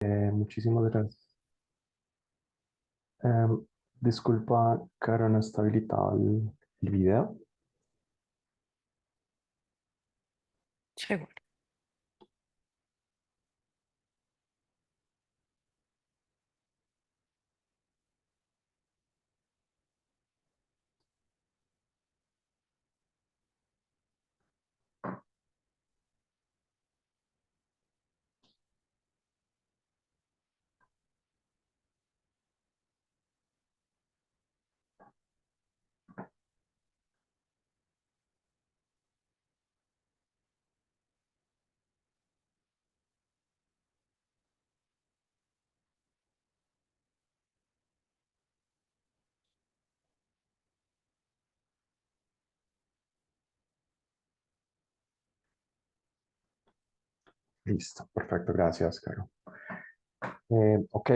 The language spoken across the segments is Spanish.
Muchísimas gracias. Em, Disculpa, Caro, no está habilitado el video. Seguro. Listo, perfecto, gracias, Caro. Ok,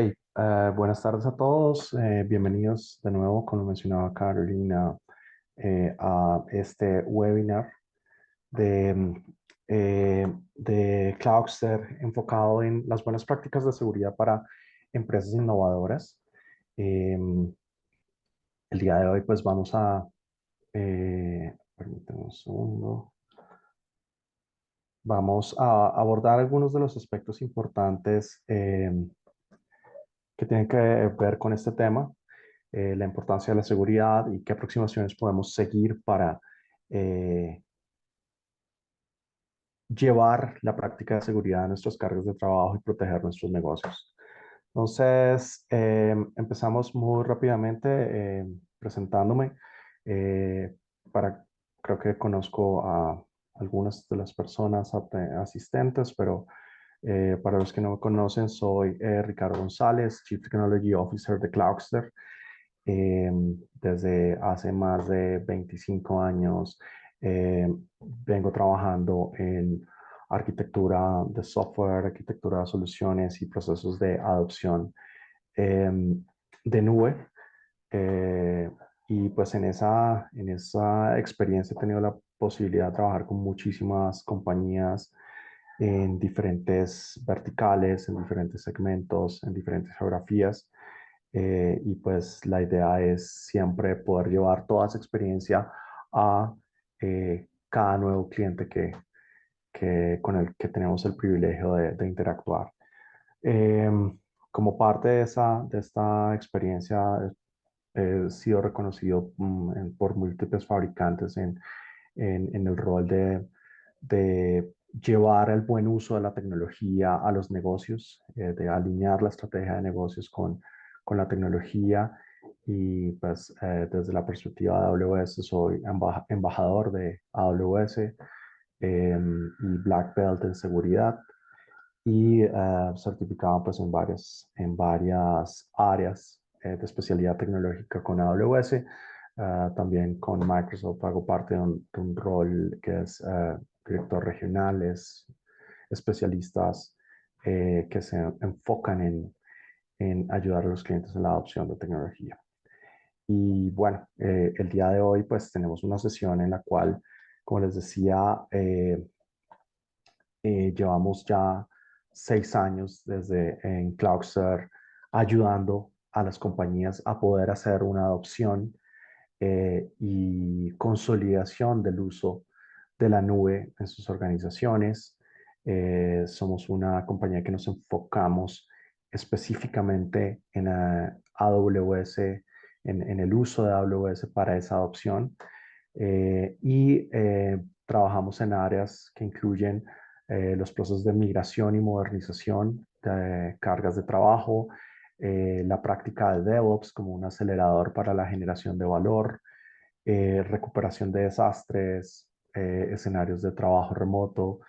buenas tardes a todos. Bienvenidos de nuevo, como mencionaba Carolina, a este webinar de Cloudster enfocado en las buenas prácticas de seguridad para empresas innovadoras. Em, el día de hoy, pues vamos a, permítame un segundo. Vamos a abordar algunos de los aspectos importantes que tienen que ver con este tema, la importancia de la seguridad y qué aproximaciones podemos seguir para eh, llevar la práctica de seguridad a nuestros cargos de trabajo y proteger nuestros negocios. Entonces, empezamos muy rápidamente presentándome eh, para, creo que conozco a algunas de las personas asistentes, pero para los que no me conocen, soy Ricardo González, Chief Technology Officer de Cloudster. Desde hace más de 25 años vengo trabajando en arquitectura de software, arquitectura de soluciones y procesos de adopción de nube. Eh, y pues en esa experiencia he tenido la posibilidad de trabajar con muchísimas compañías en diferentes verticales, en diferentes segmentos, en diferentes geografías. Y pues la idea es siempre poder llevar toda esa experiencia a cada nuevo cliente con el que tenemos el privilegio de interactuar. Como parte de esta experiencia, he sido reconocido por múltiples fabricantes en el rol de llevar el buen uso de la tecnología a los negocios, de alinear la estrategia de negocios con la tecnología. Y pues desde la perspectiva de AWS soy embajador de AWS y Black Belt en seguridad y certificado pues en varias áreas de especialidad tecnológica con AWS. También con Microsoft hago parte de un rol que es director regionales, especialistas que se enfocan en ayudar a los clientes en la adopción de tecnología. Y bueno, el día de hoy pues tenemos una sesión en la cual, como les decía, llevamos ya 6 años desde en Cloudster ayudando a las compañías a poder hacer una adopción y consolidación del uso de la nube en sus organizaciones. Somos una compañía que nos enfocamos específicamente en AWS, en el uso de AWS para esa adopción. Y trabajamos en áreas que incluyen los procesos de migración y modernización de cargas de trabajo, la práctica de DevOps como un acelerador para la generación de valor, recuperación de desastres, escenarios de trabajo remoto.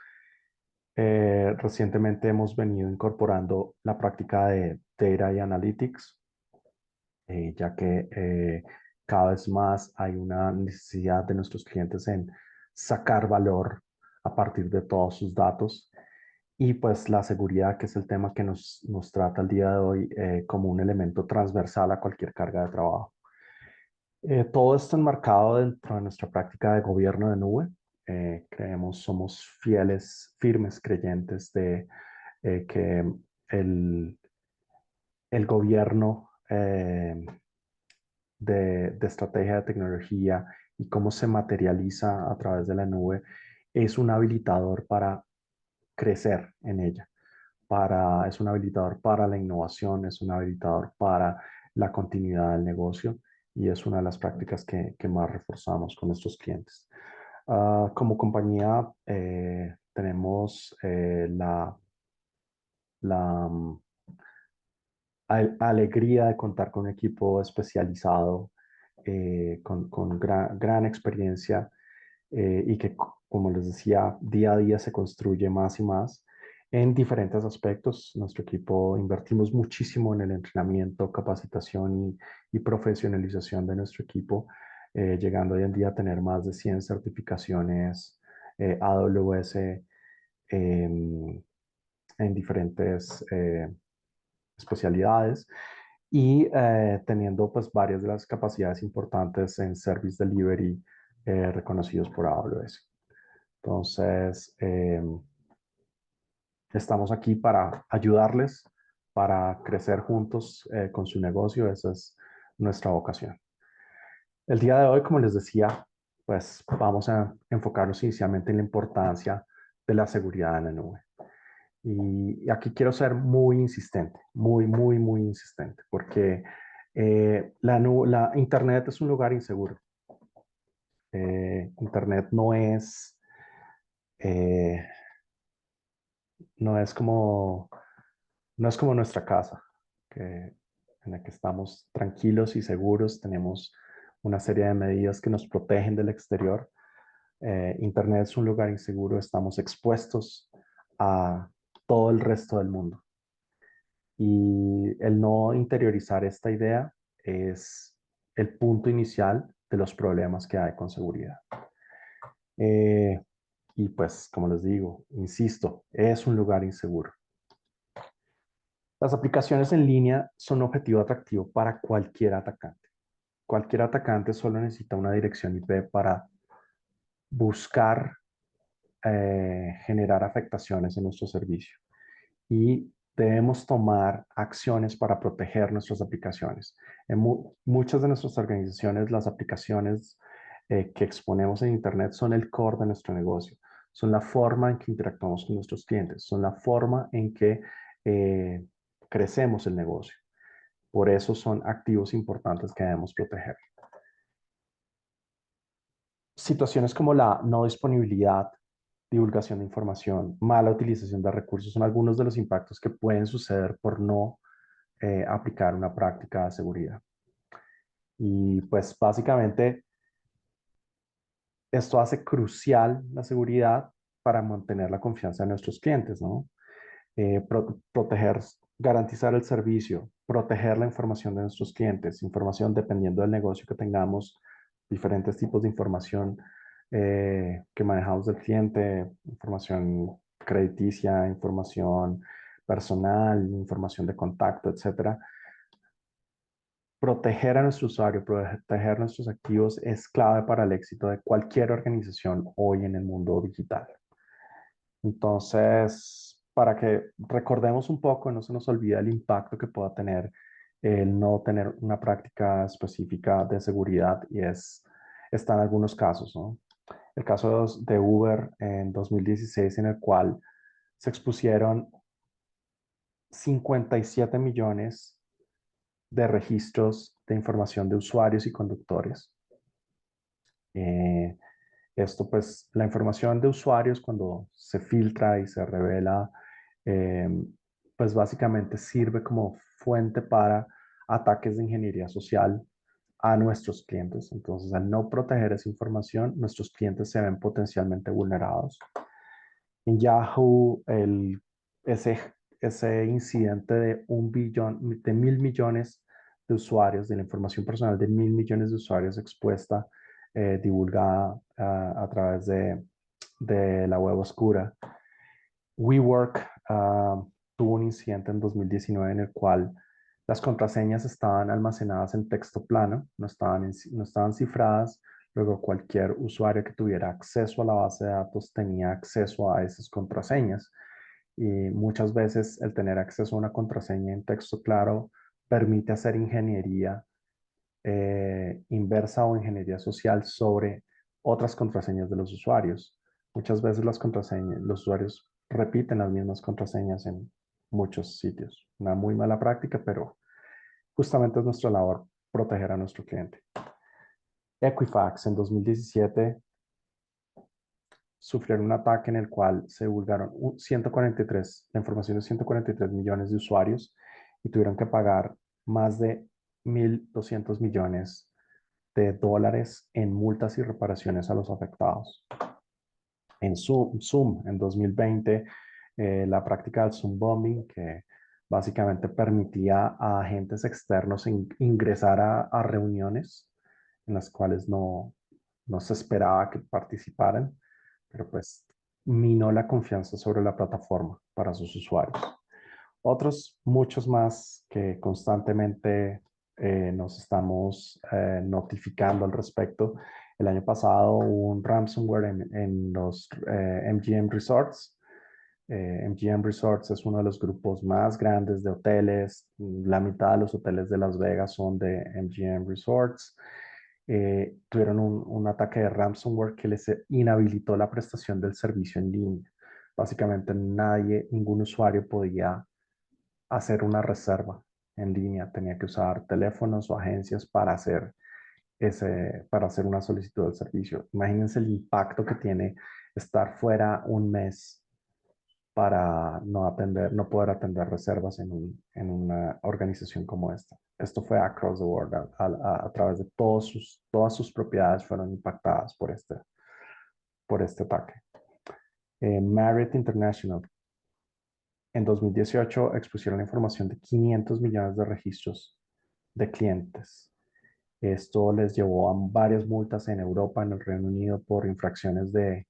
Recientemente hemos venido incorporando la práctica de Data y Analytics, ya que cada vez más hay una necesidad de nuestros clientes en sacar valor a partir de todos sus datos. Y pues la seguridad, que es el tema que nos trata el día de hoy como un elemento transversal a cualquier carga de trabajo. Todo esto enmarcado dentro de nuestra práctica de gobierno de nube. Somos fieles, firmes creyentes de que el, el gobierno de estrategia de tecnología y cómo se materializa a través de la nube es un habilitador para crecer en ella, es un habilitador para la innovación, es un habilitador para la continuidad del negocio y es una de las prácticas que más reforzamos con nuestros clientes. Como compañía, tenemos la alegría de contar con un equipo especializado, con gran experiencia y que, como les decía, día a día se construye más y más en diferentes aspectos. Nuestro equipo invertimos muchísimo en el entrenamiento, capacitación y profesionalización de nuestro equipo, llegando hoy en día a tener más de 100 certificaciones AWS en diferentes especialidades y teniendo pues varias de las capacidades importantes en Service Delivery reconocidos por AWS. Entonces, estamos aquí para ayudarles, para crecer juntos con su negocio. Esa es nuestra vocación. El día de hoy, como les decía, pues vamos a enfocarnos inicialmente en la importancia de la seguridad en la nube. Y aquí quiero ser muy insistente, muy insistente, porque la Internet es un lugar inseguro. Internet eh, no es como, no es como nuestra casa, en la que estamos tranquilos y seguros, tenemos una serie de medidas que nos protegen del exterior. Internet es un lugar inseguro, estamos expuestos a todo el resto del mundo. Y el no interiorizar esta idea es el punto inicial de los problemas que hay con seguridad. Eh, y pues, como les digo, insisto, es un lugar inseguro. Las aplicaciones en línea son un objetivo atractivo para cualquier atacante. Cualquier atacante solo necesita una dirección IP para buscar generar afectaciones en nuestro servicio. Y debemos tomar acciones para proteger nuestras aplicaciones. En muchas de nuestras organizaciones, las aplicaciones que exponemos en Internet son el core de nuestro negocio, son la forma en que interactuamos con nuestros clientes, son la forma en que eh, crecemos el negocio. Por eso son activos importantes que debemos proteger. Situaciones como la no disponibilidad, divulgación de información, mala utilización de recursos son algunos de los impactos que pueden suceder por no aplicar una práctica de seguridad. Y pues básicamente esto hace crucial la seguridad para mantener la confianza de nuestros clientes, ¿no? Proteger, garantizar el servicio, proteger la información de nuestros clientes, información dependiendo del negocio que tengamos, diferentes tipos de información que manejamos del cliente, información crediticia, información personal, información de contacto, etcétera. Proteger a nuestro usuario, proteger nuestros activos es clave para el éxito de cualquier organización hoy en el mundo digital. Entonces, para que recordemos un poco, no se nos olvide el impacto que pueda tener el no tener una práctica específica de seguridad y está en algunos casos, ¿no? El caso de Uber en 2016 en el cual se expusieron 57 millones de registros de información de usuarios y conductores. Eh, Esto, pues, la información de usuarios cuando se filtra y se revela, eh, pues básicamente sirve como fuente para ataques de ingeniería social a nuestros clientes. Entonces, al no proteger esa información, nuestros clientes se ven potencialmente vulnerados. En Yahoo, ese, ese incidente de 1 billón, de 1.000 millones de usuarios, de la información personal de 1.000 millones de usuarios expuesta, divulgada a través de la web oscura. WeWork tuvo un incidente en 2019 en el cual las contraseñas estaban almacenadas en texto plano, no estaban cifradas. Luego cualquier usuario que tuviera acceso a la base de datos tenía acceso a esas contraseñas. Y muchas veces el tener acceso a una contraseña en texto claro permite hacer ingeniería inversa o ingeniería social sobre otras contraseñas de los usuarios. Muchas veces las contraseñas, los usuarios repiten las mismas contraseñas en muchos sitios. Una muy mala práctica, pero justamente es nuestra labor proteger a nuestro cliente. Equifax en 2017 sufrieron un ataque en el cual se divulgaron 143, la información de 143 millones de usuarios y tuvieron que pagar más de 1.200 millones de dólares en multas y reparaciones a los afectados. En Zoom en 2020, la práctica del Zoom bombing, que básicamente permitía a agentes externos ingresar a reuniones en las cuales no se esperaba que participaran, pero pues minó la confianza sobre la plataforma para sus usuarios. Otros, muchos más que constantemente nos estamos notificando al respecto. El año pasado hubo un ransomware en los MGM Resorts. MGM Resorts es uno de los grupos más grandes de hoteles. La mitad de los hoteles de Las Vegas son de MGM Resorts. Tuvieron un ataque de ransomware que les inhabilitó la prestación del servicio en línea. Básicamente nadie, ningún usuario podía hacer una reserva en línea, tenía que usar teléfonos o agencias para hacer una solicitud del servicio. Imagínense el impacto que tiene estar fuera un mes para no poder atender reservas en una organización como esta. Esto fue across the world, a través de todas sus propiedades fueron impactadas por este ataque. Marriott International, en 2018 expusieron la información de 500 millones de registros de clientes. Esto les llevó a varias multas en Europa, en el Reino Unido, por infracciones de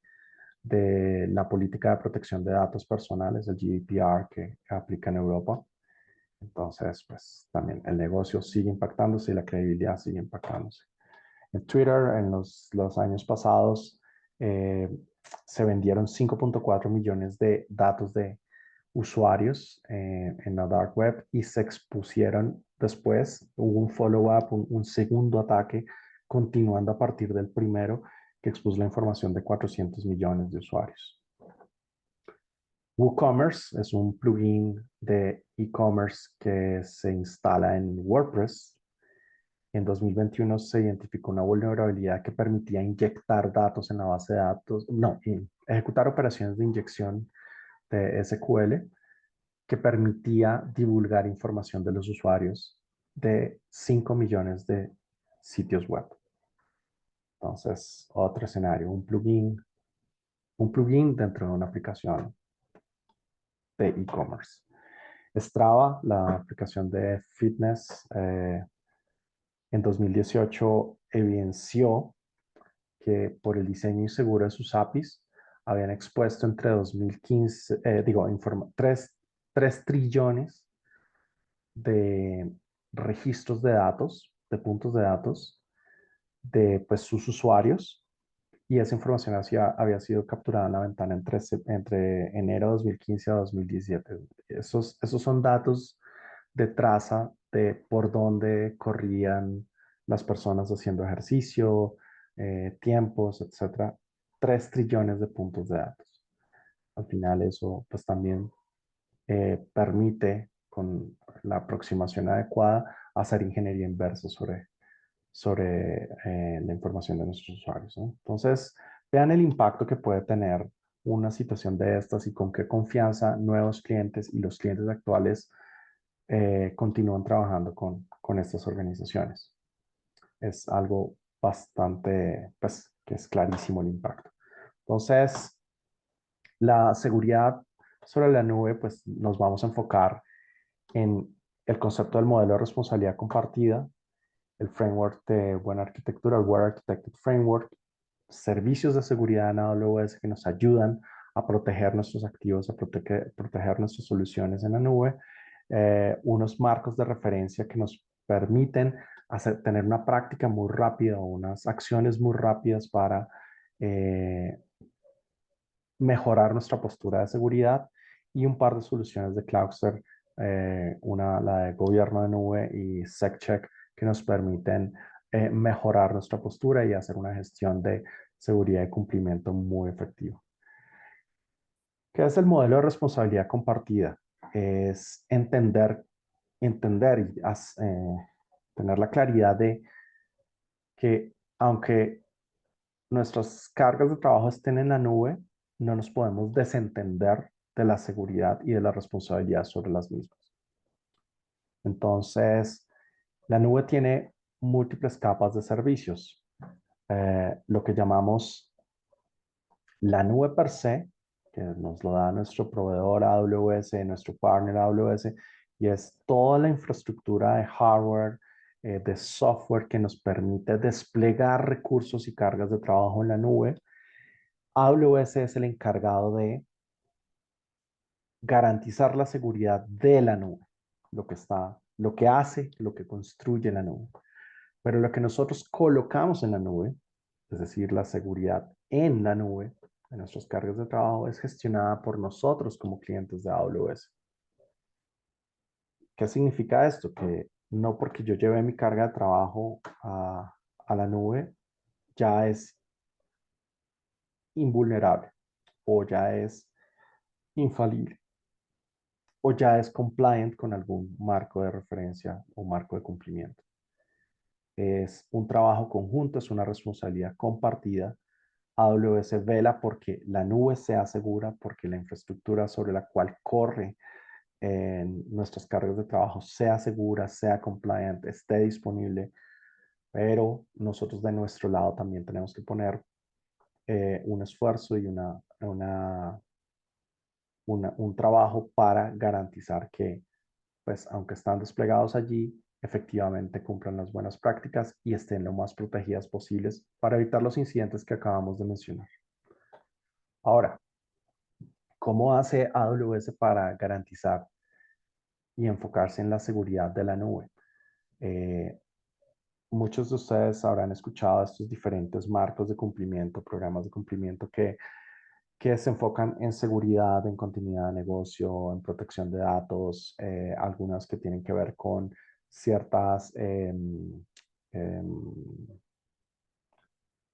la política de protección de datos personales, el GDPR que aplica en Europa. Entonces, pues también el negocio sigue impactándose y la credibilidad sigue impactándose. En Twitter, en los años pasados, eh, se vendieron 5.4 millones de datos de usuarios en la dark web y se expusieron después, hubo un follow-up, un segundo ataque, continuando a partir del primero, que expuso la información de 400 millones de usuarios. WooCommerce es un plugin de e-commerce que se instala en WordPress. En 2021 se identificó una vulnerabilidad que permitía inyectar datos en la base de datos, no, ejecutar operaciones de inyección de SQL que permitía divulgar información de los usuarios de 5 millones de sitios web. Entonces, otro escenario, un plugin dentro de una aplicación de e-commerce. Strava, la aplicación de fitness, en 2018 evidenció que por el diseño inseguro de sus APIs habían expuesto entre 2015, 3 trillones de registros de datos, de puntos de datos de pues, sus usuarios y esa información había sido capturada en la ventana entre enero de 2015 a 2017. Esos son datos de traza de por dónde corrían las personas haciendo ejercicio, tiempos, etcétera. 3 trillones de puntos de datos. Al final eso pues también permite con la aproximación adecuada hacer ingeniería inversa sobre la información de nuestros usuarios, ¿no? Entonces, vean el impacto que puede tener una situación de estas y con qué confianza nuevos clientes y los clientes actuales continúan trabajando con estas organizaciones. Es algo bastante, pues, que es clarísimo el impacto. Entonces, la seguridad sobre la nube, pues nos vamos a enfocar en el concepto del modelo de responsabilidad compartida, el framework de buena arquitectura, el Well Architected Framework, servicios de seguridad en AWS que nos ayudan a proteger nuestros activos, a proteger nuestras soluciones en la nube, unos marcos de referencia que nos permiten tener una práctica muy rápida o unas acciones muy rápidas para mejorar nuestra postura de seguridad y un par de soluciones de Cloudster, la de gobierno de nube y SecCheck, que nos permiten mejorar nuestra postura y hacer una gestión de seguridad y cumplimiento muy efectiva. ¿Qué es el modelo de responsabilidad compartida? Es entender y tener la claridad de que aunque nuestras cargas de trabajo estén en la nube, no nos podemos desentender de la seguridad y de la responsabilidad sobre las mismas. Entonces, la nube tiene múltiples capas de servicios. Lo que llamamos la nube per se, que nos lo da nuestro proveedor AWS, nuestro partner AWS, y es toda la infraestructura de hardware, de software que nos permite desplegar recursos y cargas de trabajo en la nube. AWS es el encargado de garantizar la seguridad de la nube, lo que hace, lo que construye la nube. Pero lo que nosotros colocamos en la nube, es decir, la seguridad en la nube de nuestras cargas de trabajo, es gestionada por nosotros como clientes de AWS. ¿Qué significa esto? Que no porque yo lleve mi carga de trabajo a la nube, ya es invulnerable o ya es infalible o ya es compliant con algún marco de referencia o marco de cumplimiento. Es un trabajo conjunto, es una responsabilidad compartida. AWS vela porque la nube sea segura, porque la infraestructura sobre la cual corre nuestras cargas de trabajo sea segura, sea compliant, esté disponible, pero nosotros de nuestro lado también tenemos que poner un esfuerzo y un trabajo para garantizar que, pues, aunque están desplegados allí, efectivamente cumplan las buenas prácticas y estén lo más protegidas posibles para evitar los incidentes que acabamos de mencionar. Ahora, ¿cómo hace AWS para garantizar y enfocarse en la seguridad de la nube? Eh, Muchos de ustedes habrán escuchado estos diferentes marcos de cumplimiento, programas de cumplimiento que se enfocan en seguridad, en continuidad de negocio, en protección de datos, algunas que tienen que ver con ciertas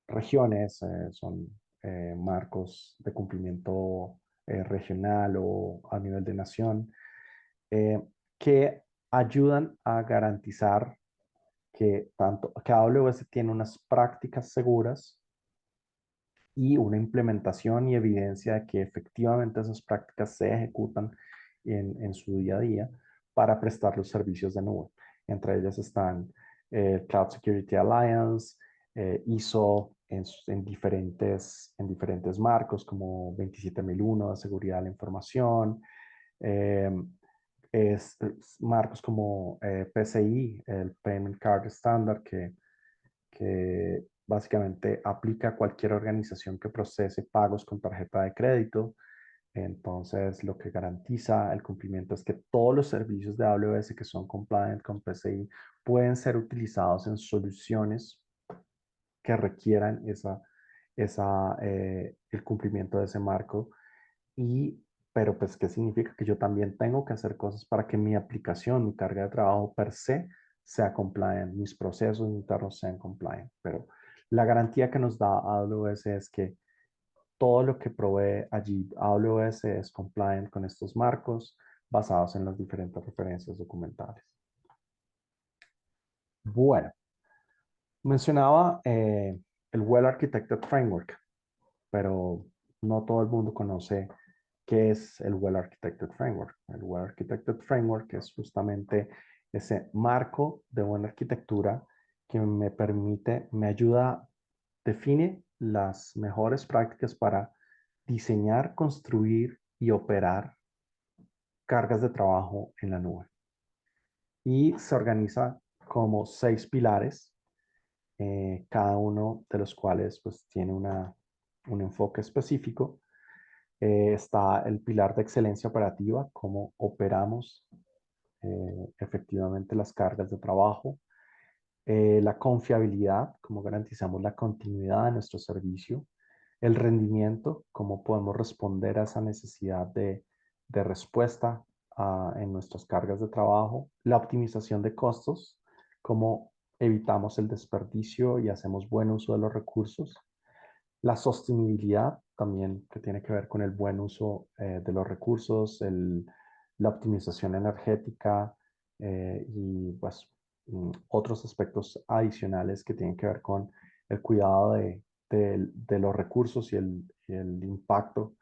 regiones, son marcos de cumplimiento regional o a nivel de nación, eh, que ayudan a garantizar que AWS tiene unas prácticas seguras y una implementación y evidencia de que efectivamente esas prácticas se ejecutan en su día a día para prestar los servicios de nube. Entre ellas están Cloud Security Alliance, ISO en diferentes marcos como 27001 de seguridad de la información, eh, marcos como PCI, el Payment Card Standard, que básicamente aplica a cualquier organización que procese pagos con tarjeta de crédito. Entonces, lo que garantiza el cumplimiento es que todos los servicios de AWS que son compliant con PCI pueden ser utilizados en soluciones que requieran el cumplimiento de ese marco. Pero pues, ¿qué significa? Que yo también tengo que hacer cosas para que mi aplicación, mi carga de trabajo per se, sea compliant, mis procesos internos sean compliant. Pero la garantía que nos da AWS es que todo lo que provee allí AWS es compliant con estos marcos basados en las diferentes referencias documentales. Bueno, mencionaba el Well Architected Framework, pero no todo el mundo conoce qué es el Well Architected Framework. El Well Architected Framework es justamente ese marco de buena arquitectura que me ayuda, define las mejores prácticas para diseñar, construir y operar cargas de trabajo en la nube. Y se organiza como 6 pilares, cada uno de los cuales pues tiene un enfoque específico. Está el pilar de excelencia operativa, cómo operamos efectivamente las cargas de trabajo. La confiabilidad, cómo garantizamos la continuidad de nuestro servicio. El rendimiento, cómo podemos responder a esa necesidad de de respuesta en nuestras cargas de trabajo, la optimización de costos, cómo evitamos el desperdicio y hacemos buen uso de los recursos, la sostenibilidad también que tiene que ver con el buen uso de los recursos, la optimización energética y pues otros aspectos adicionales que tienen que ver con el cuidado de los recursos y el impacto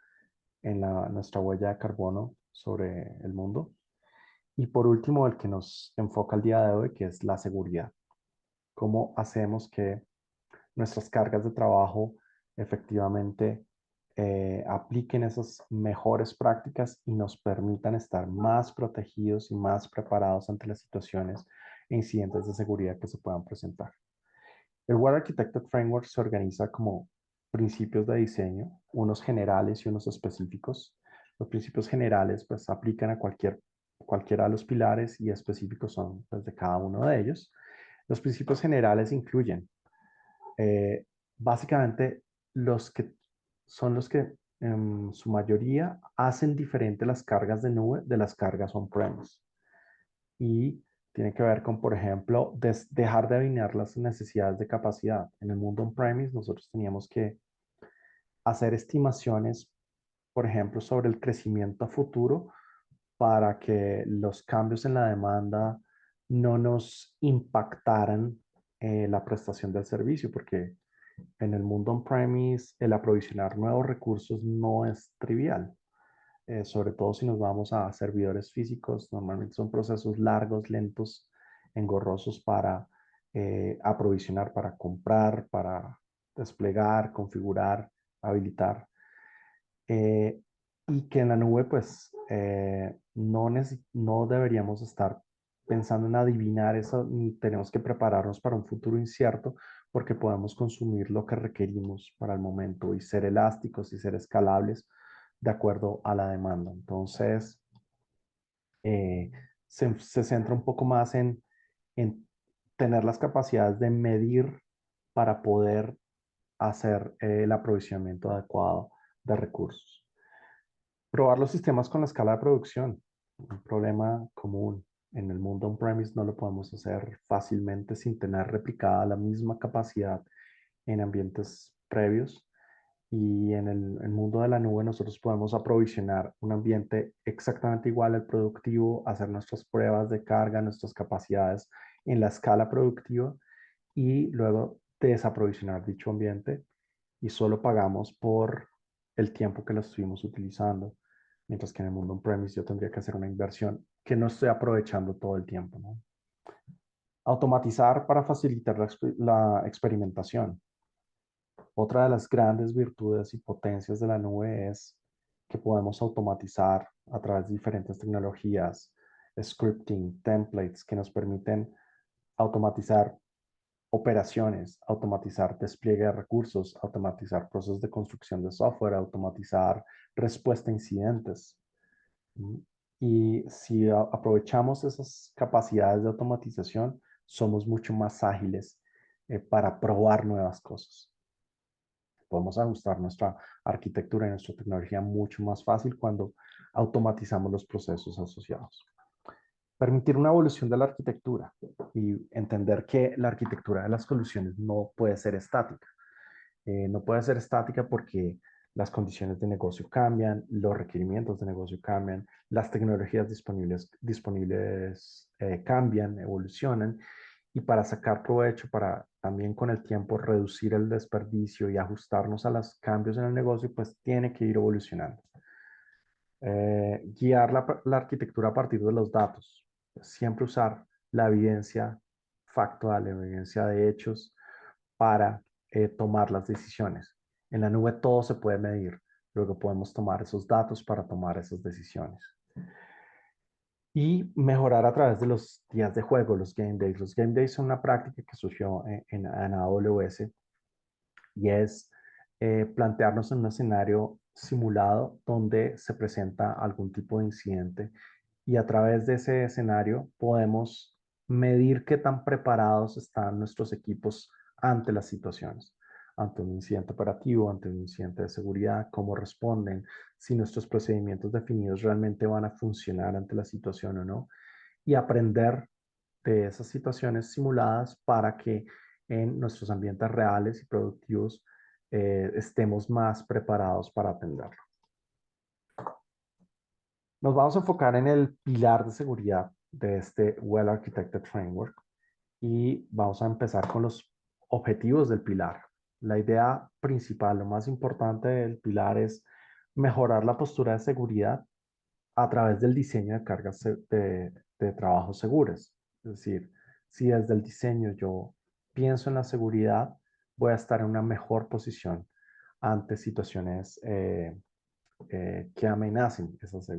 en nuestra huella de carbono sobre el mundo. Y por último, el que nos enfoca el día de hoy, que es la seguridad. ¿Cómo hacemos que nuestras cargas de trabajo efectivamente apliquen esas mejores prácticas y nos permitan estar más protegidos y más preparados ante las situaciones e incidentes de seguridad que se puedan presentar? El Well Architected Framework se organiza como principios de diseño, unos generales y unos específicos. Los principios generales pues aplican a cualquiera de los pilares y específicos son pues, de cada uno de ellos. Los principios generales incluyen eh, básicamente los que son los que en su mayoría hacen diferente las cargas de nube de las cargas on-premise. Y tiene que ver con, por ejemplo, dejar de alinear las necesidades de capacidad. En el mundo on-premise nosotros teníamos que hacer estimaciones, por ejemplo, sobre el crecimiento a futuro para que los cambios en la demanda no nos impactaran la prestación del servicio, porque en el mundo on-premise el aprovisionar nuevos recursos no es trivial. Sobre todo si nos vamos a servidores físicos, normalmente son procesos largos, lentos, engorrosos para aprovisionar, para comprar, para desplegar, configurar, habilitar. Eh, y que en la nube, pues, no deberíamos estar pensando en adivinar eso, ni tenemos que prepararnos para un futuro incierto, porque podemos consumir lo que requerimos para el momento y ser elásticos y ser escalables de acuerdo a la demanda. Entonces, eh, se centra un poco más en tener las capacidades de medir para poder hacer el aprovisionamiento adecuado de recursos. Probar los sistemas con la escala de producción, un problema común. En el mundo on-premise no lo podemos hacer fácilmente sin tener replicada la misma capacidad en ambientes previos. Y en el mundo de la nube nosotros podemos aprovisionar un ambiente exactamente igual al productivo, hacer nuestras pruebas de carga, nuestras capacidades en la escala productiva y luego desaprovisionar dicho ambiente y solo pagamos por el tiempo que lo estuvimos utilizando, mientras que en el mundo on-premise yo tendría que hacer una inversión que no estoy aprovechando todo el tiempo, ¿no? Automatizar para facilitar la experimentación. Otra de las grandes virtudes y potencias de la nube es que podemos automatizar a través de diferentes tecnologías, scripting, templates que nos permiten automatizar operaciones, automatizar despliegue de recursos, automatizar procesos de construcción de software, automatizar respuesta a incidentes. ¿Mm? Y si aprovechamos esas capacidades de automatización, somos mucho más ágiles para probar nuevas cosas. Podemos ajustar nuestra arquitectura y nuestra tecnología mucho más fácil cuando automatizamos los procesos asociados. Permitir una evolución de la arquitectura y entender que la arquitectura de las soluciones no puede ser estática. No puede ser estática porque las condiciones de negocio cambian, los requerimientos de negocio cambian, las tecnologías disponibles cambian, evolucionan y para sacar provecho, para también con el tiempo reducir el desperdicio y ajustarnos a los cambios en el negocio, pues tiene que ir evolucionando. Guiar la arquitectura a partir de los datos. Siempre usar la evidencia factual, la evidencia de hechos para tomar las decisiones. En la nube todo se puede medir, luego podemos tomar esos datos para tomar esas decisiones. Y mejorar a través de los días de juego, los game days. Los game days son una práctica que surgió en AWS y es plantearnos en un escenario simulado donde se presenta algún tipo de incidente y a través de ese escenario podemos medir qué tan preparados están nuestros equipos ante las situaciones. ante un incidente operativo, ante un incidente de seguridad, cómo responden, si nuestros procedimientos definidos realmente van a funcionar ante la situación o no, y aprender de esas situaciones simuladas para que en nuestros ambientes reales y productivos estemos más preparados para atenderlo. Nos vamos a enfocar en el pilar de seguridad de este Well Architected Framework y vamos a empezar con los objetivos del pilar. La idea principal, lo más importante del pilar es mejorar la postura de seguridad a través del diseño de cargas de trabajo seguras. Es decir, si desde el diseño yo pienso en la seguridad, voy a estar en una mejor posición ante situaciones que amenacen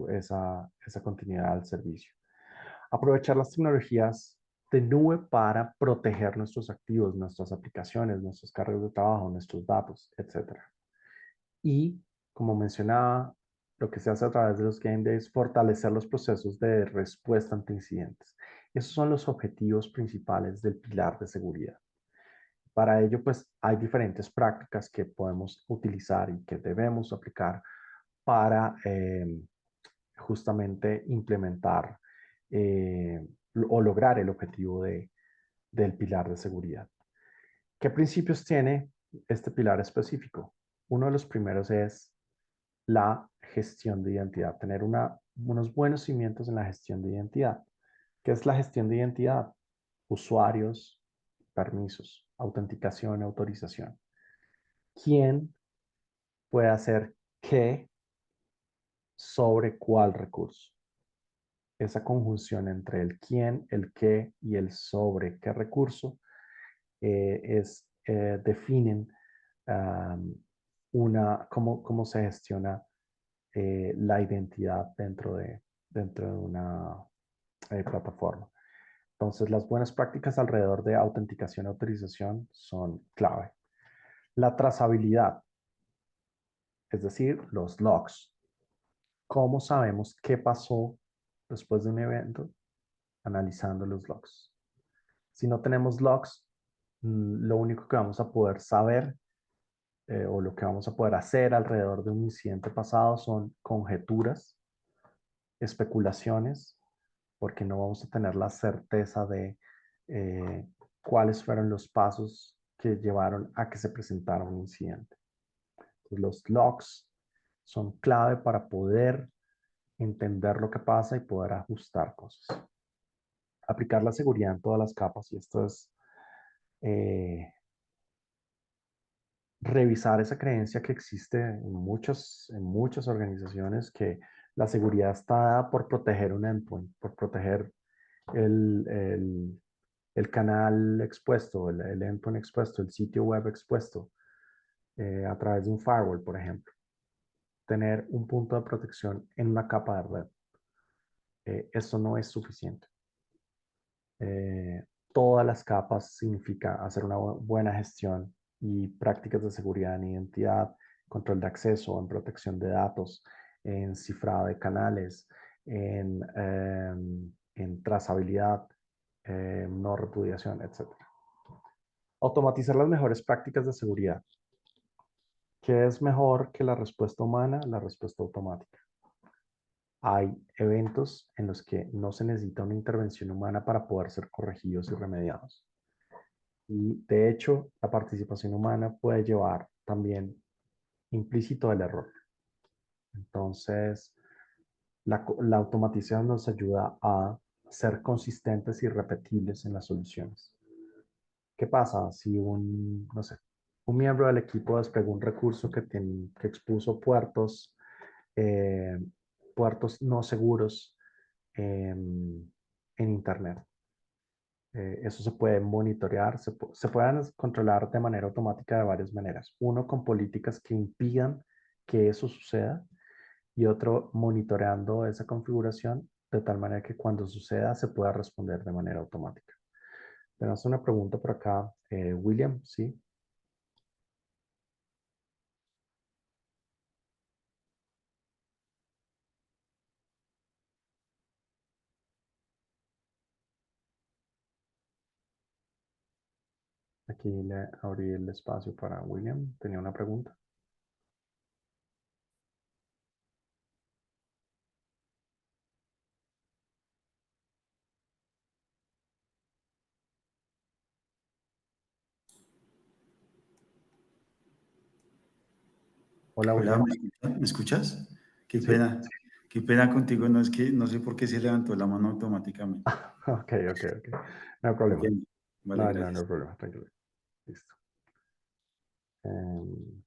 esa continuidad del servicio. Aprovechar las tecnologías de nube para proteger nuestros activos, nuestras aplicaciones, nuestros cargos de trabajo, nuestros datos, etcétera. Y, como mencionaba, lo que se hace a través de los Game Days, fortalecer los procesos de respuesta ante incidentes. Esos son los objetivos principales del pilar de seguridad. Para ello, pues hay diferentes prácticas que podemos utilizar y que debemos aplicar para justamente implementar o lograr el objetivo del pilar de seguridad. ¿Qué principios tiene este pilar específico? Uno de los primeros es la gestión de identidad, tener unos buenos cimientos en la gestión de identidad. ¿Qué es la gestión de identidad? Usuarios, permisos, autenticación, autorización. ¿Quién puede hacer qué sobre cuál recurso? Esa conjunción entre el quién, el qué y el sobre qué recurso definen cómo se gestiona la identidad dentro de una plataforma. Entonces, las buenas prácticas alrededor de autenticación y autorización son clave. La trazabilidad, es decir, los logs. ¿Cómo sabemos qué pasó después de un evento? Analizando los logs. Si no tenemos logs, lo único que vamos a poder saber o lo que vamos a poder hacer alrededor de un incidente pasado son conjeturas, especulaciones, porque no vamos a tener la certeza de eh, cuáles fueron los pasos que llevaron a que se presentara un incidente. Entonces, los logs son clave para poder entender lo que pasa y poder ajustar cosas. Aplicar la seguridad en todas las capas, y esto es eh, revisar esa creencia que existe en muchas organizaciones que la seguridad está dada por proteger un endpoint, por proteger el, el, el canal expuesto, el endpoint expuesto, el sitio web expuesto a través de un firewall, por ejemplo. Tener un punto de protección en una capa de red. Eso no es suficiente. Eh, Todas las capas significa hacer una buena gestión y prácticas de seguridad en identidad, control de acceso, en protección de datos, en cifrado de canales, en trazabilidad, no repudiación, etcétera. Automatizar las mejores prácticas de seguridad. ¿Qué es mejor que la respuesta humana? La respuesta automática. Hay eventos en los que no se necesita una intervención humana para poder ser corregidos y remediados. Y de hecho, la participación humana puede llevar también implícito el error. Entonces, la automatización nos ayuda a ser consistentes y repetibles en las soluciones. ¿Qué pasa si no sé, un miembro del equipo desplegó un recurso que expuso eh, puertos no seguros en Internet? Eso se puede monitorear, se pueden controlar de manera automática de varias maneras. Uno, con políticas que impidan que eso suceda y otro, monitoreando esa configuración de tal manera que cuando suceda se pueda responder de manera automática. Tenemos una pregunta por acá, William, ¿sí? Aquí le abrí el espacio para William. Tenía una pregunta. Hola, Hola, William. ¿me escuchas? Qué Sí. pena, qué pena contigo, no es que no sé por qué se levantó la mano automáticamente. Ok, ok, ok. No hay problema. Entiendo. Vale, No, no, no gracias. hay problema. Tranquilo. Listo. Em,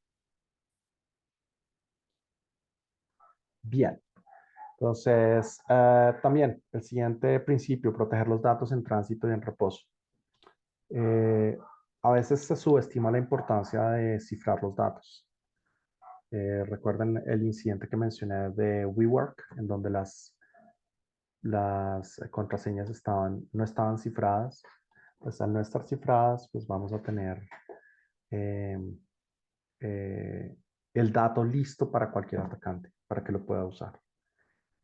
bien. Entonces, también el siguiente principio, proteger los datos en tránsito y en reposo. Eh, a veces se subestima la importancia de cifrar los datos. Recuerden el incidente que mencioné de WeWork, en donde las contraseñas no estaban cifradas. Pues al no estar cifradas, pues vamos a tener eh, eh, el dato listo para cualquier atacante, para que lo pueda usar.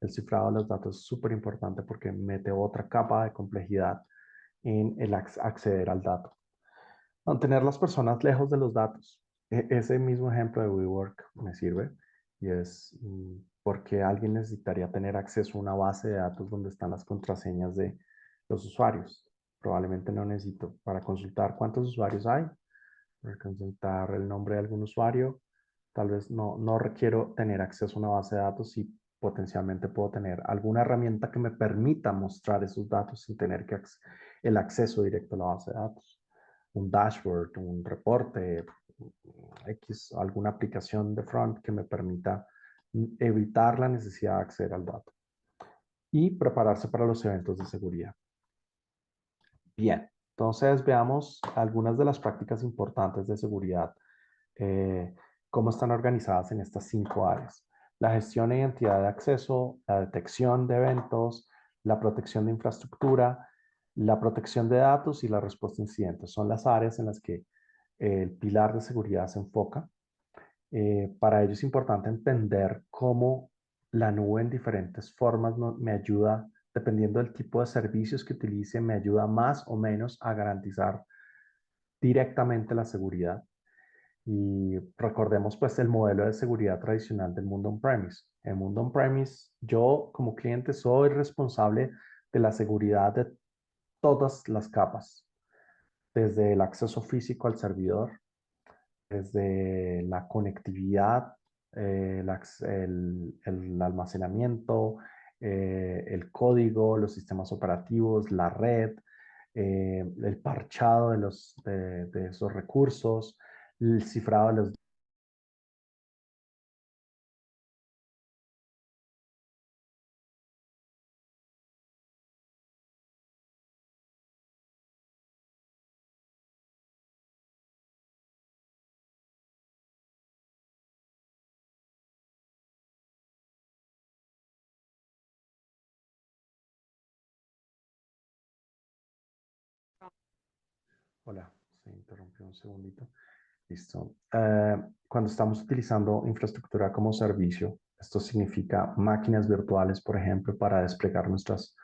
El cifrado de los datos es súper importante porque mete otra capa de complejidad en el acceder al dato. Mantener las personas lejos de los datos. Ese mismo ejemplo de WeWork me sirve y es porque alguien necesitaría tener acceso a una base de datos donde están las contraseñas de los usuarios. Probablemente no necesito para consultar cuántos usuarios hay, para consultar el nombre de algún usuario. Tal vez no requiero tener acceso a una base de datos y potencialmente puedo tener alguna herramienta que me permita mostrar esos datos sin tener que el acceso directo a la base de datos. Un dashboard, un reporte, X, alguna aplicación de front que me permita evitar la necesidad de acceder al dato y prepararse para los eventos de seguridad. Bien, entonces veamos algunas de las prácticas importantes de seguridad, eh, cómo están organizadas en estas 5 áreas. La gestión e identidad de acceso, la detección de eventos, la protección de infraestructura, la protección de datos y la respuesta a incidentes. Son las áreas en las que el pilar de seguridad se enfoca. Para ello es importante entender cómo la nube en diferentes formas me ayuda, dependiendo del tipo de servicios que utilice, me ayuda más o menos a garantizar directamente la seguridad. Y recordemos pues el modelo de seguridad tradicional del mundo on-premise. En el mundo on-premise, yo como cliente soy responsable de la seguridad de todas las capas, desde el acceso físico al servidor, desde la conectividad, el almacenamiento, el código, los sistemas operativos, la red, el parchado de esos recursos, el cifrado de los... Hola, se interrumpió un segundito. Listo. Cuando estamos utilizando infraestructura como servicio, esto significa máquinas virtuales, por ejemplo, para desplegar nuestras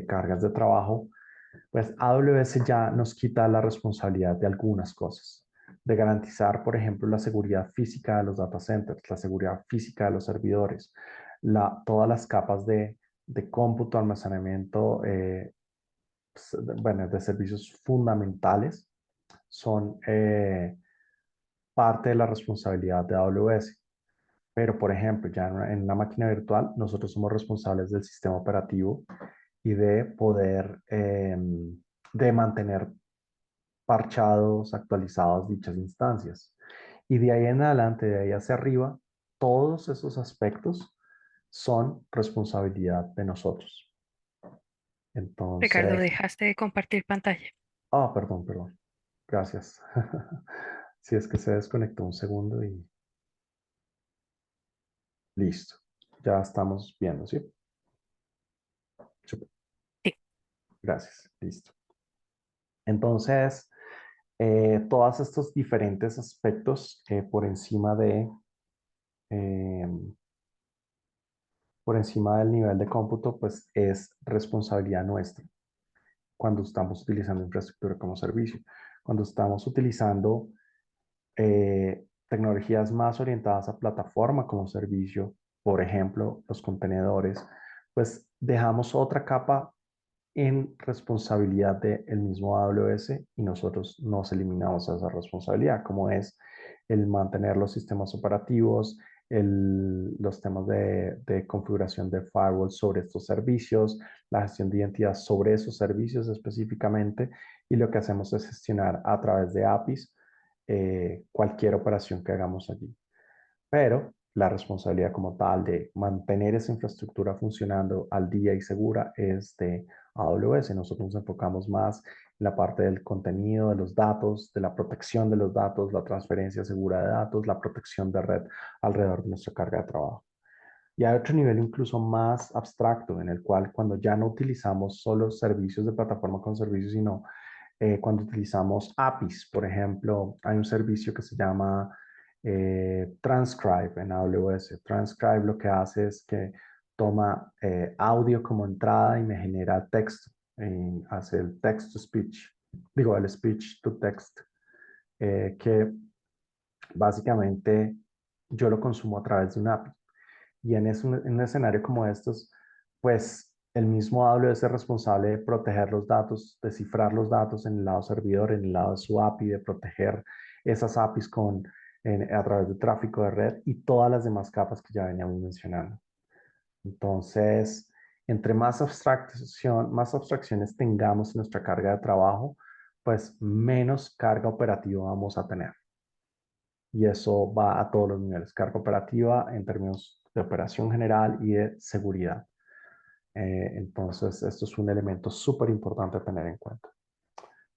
cargas de trabajo, pues AWS ya nos quita la responsabilidad de algunas cosas, de garantizar, por ejemplo, la seguridad física de los data centers, la seguridad física de los servidores, todas las capas de cómputo, almacenamiento, bueno, de servicios fundamentales son parte de la responsabilidad de AWS. Pero, por ejemplo, ya en una máquina virtual, nosotros somos responsables del sistema operativo y de poder, de mantener parchados, actualizados dichas instancias. Y de ahí en adelante, de ahí hacia arriba, todos esos aspectos son responsabilidad de nosotros. Ricardo, Entonces, dejaste de compartir pantalla. perdón. Gracias. Si es que se desconectó un segundo y listo. Ya estamos viendo, ¿sí? Súper. Sí, Gracias. Listo. Entonces, todos estos diferentes aspectos eh, por encima del nivel de cómputo, pues es responsabilidad nuestra. cuando estamos utilizando infraestructura como servicio. Cuando estamos utilizando tecnologías más orientadas a plataforma como servicio, por ejemplo, los contenedores, pues dejamos otra capa en responsabilidad del mismo AWS y nosotros nos eliminamos esa responsabilidad, como es el mantener los sistemas operativos, los temas de configuración de firewall sobre estos servicios, la gestión de identidad sobre esos servicios específicamente, y lo que hacemos es gestionar a través de APIs cualquier operación que hagamos allí. Pero la responsabilidad como tal de mantener esa infraestructura funcionando al día y segura es de AWS. Nosotros nos enfocamos más en la parte del contenido, de los datos, de la protección de los datos, la transferencia segura de datos, la protección de red alrededor de nuestra carga de trabajo. Y hay otro nivel incluso más abstracto en el cual cuando ya no utilizamos solo servicios de plataforma con servicios, sino cuando utilizamos APIs, por ejemplo, hay un servicio que se llama Transcribe en AWS. Transcribe lo que hace es que toma audio como entrada y me genera texto. Hace el text to speech, digo, el speech to text, que básicamente yo lo consumo a través de un API. Y en un escenario como estos, pues el mismo AWS es responsable de proteger los datos, de cifrar los datos en el lado servidor, en el lado de su API, de proteger esas APIs a través de tráfico de red y todas las demás capas que ya veníamos mencionando. Entonces, entre más abstracciones tengamos en nuestra carga de trabajo, pues menos carga operativa vamos a tener. Y eso va a todos los niveles, carga operativa en términos de operación general y de seguridad. Entonces, esto es un elemento súper importante a tener en cuenta.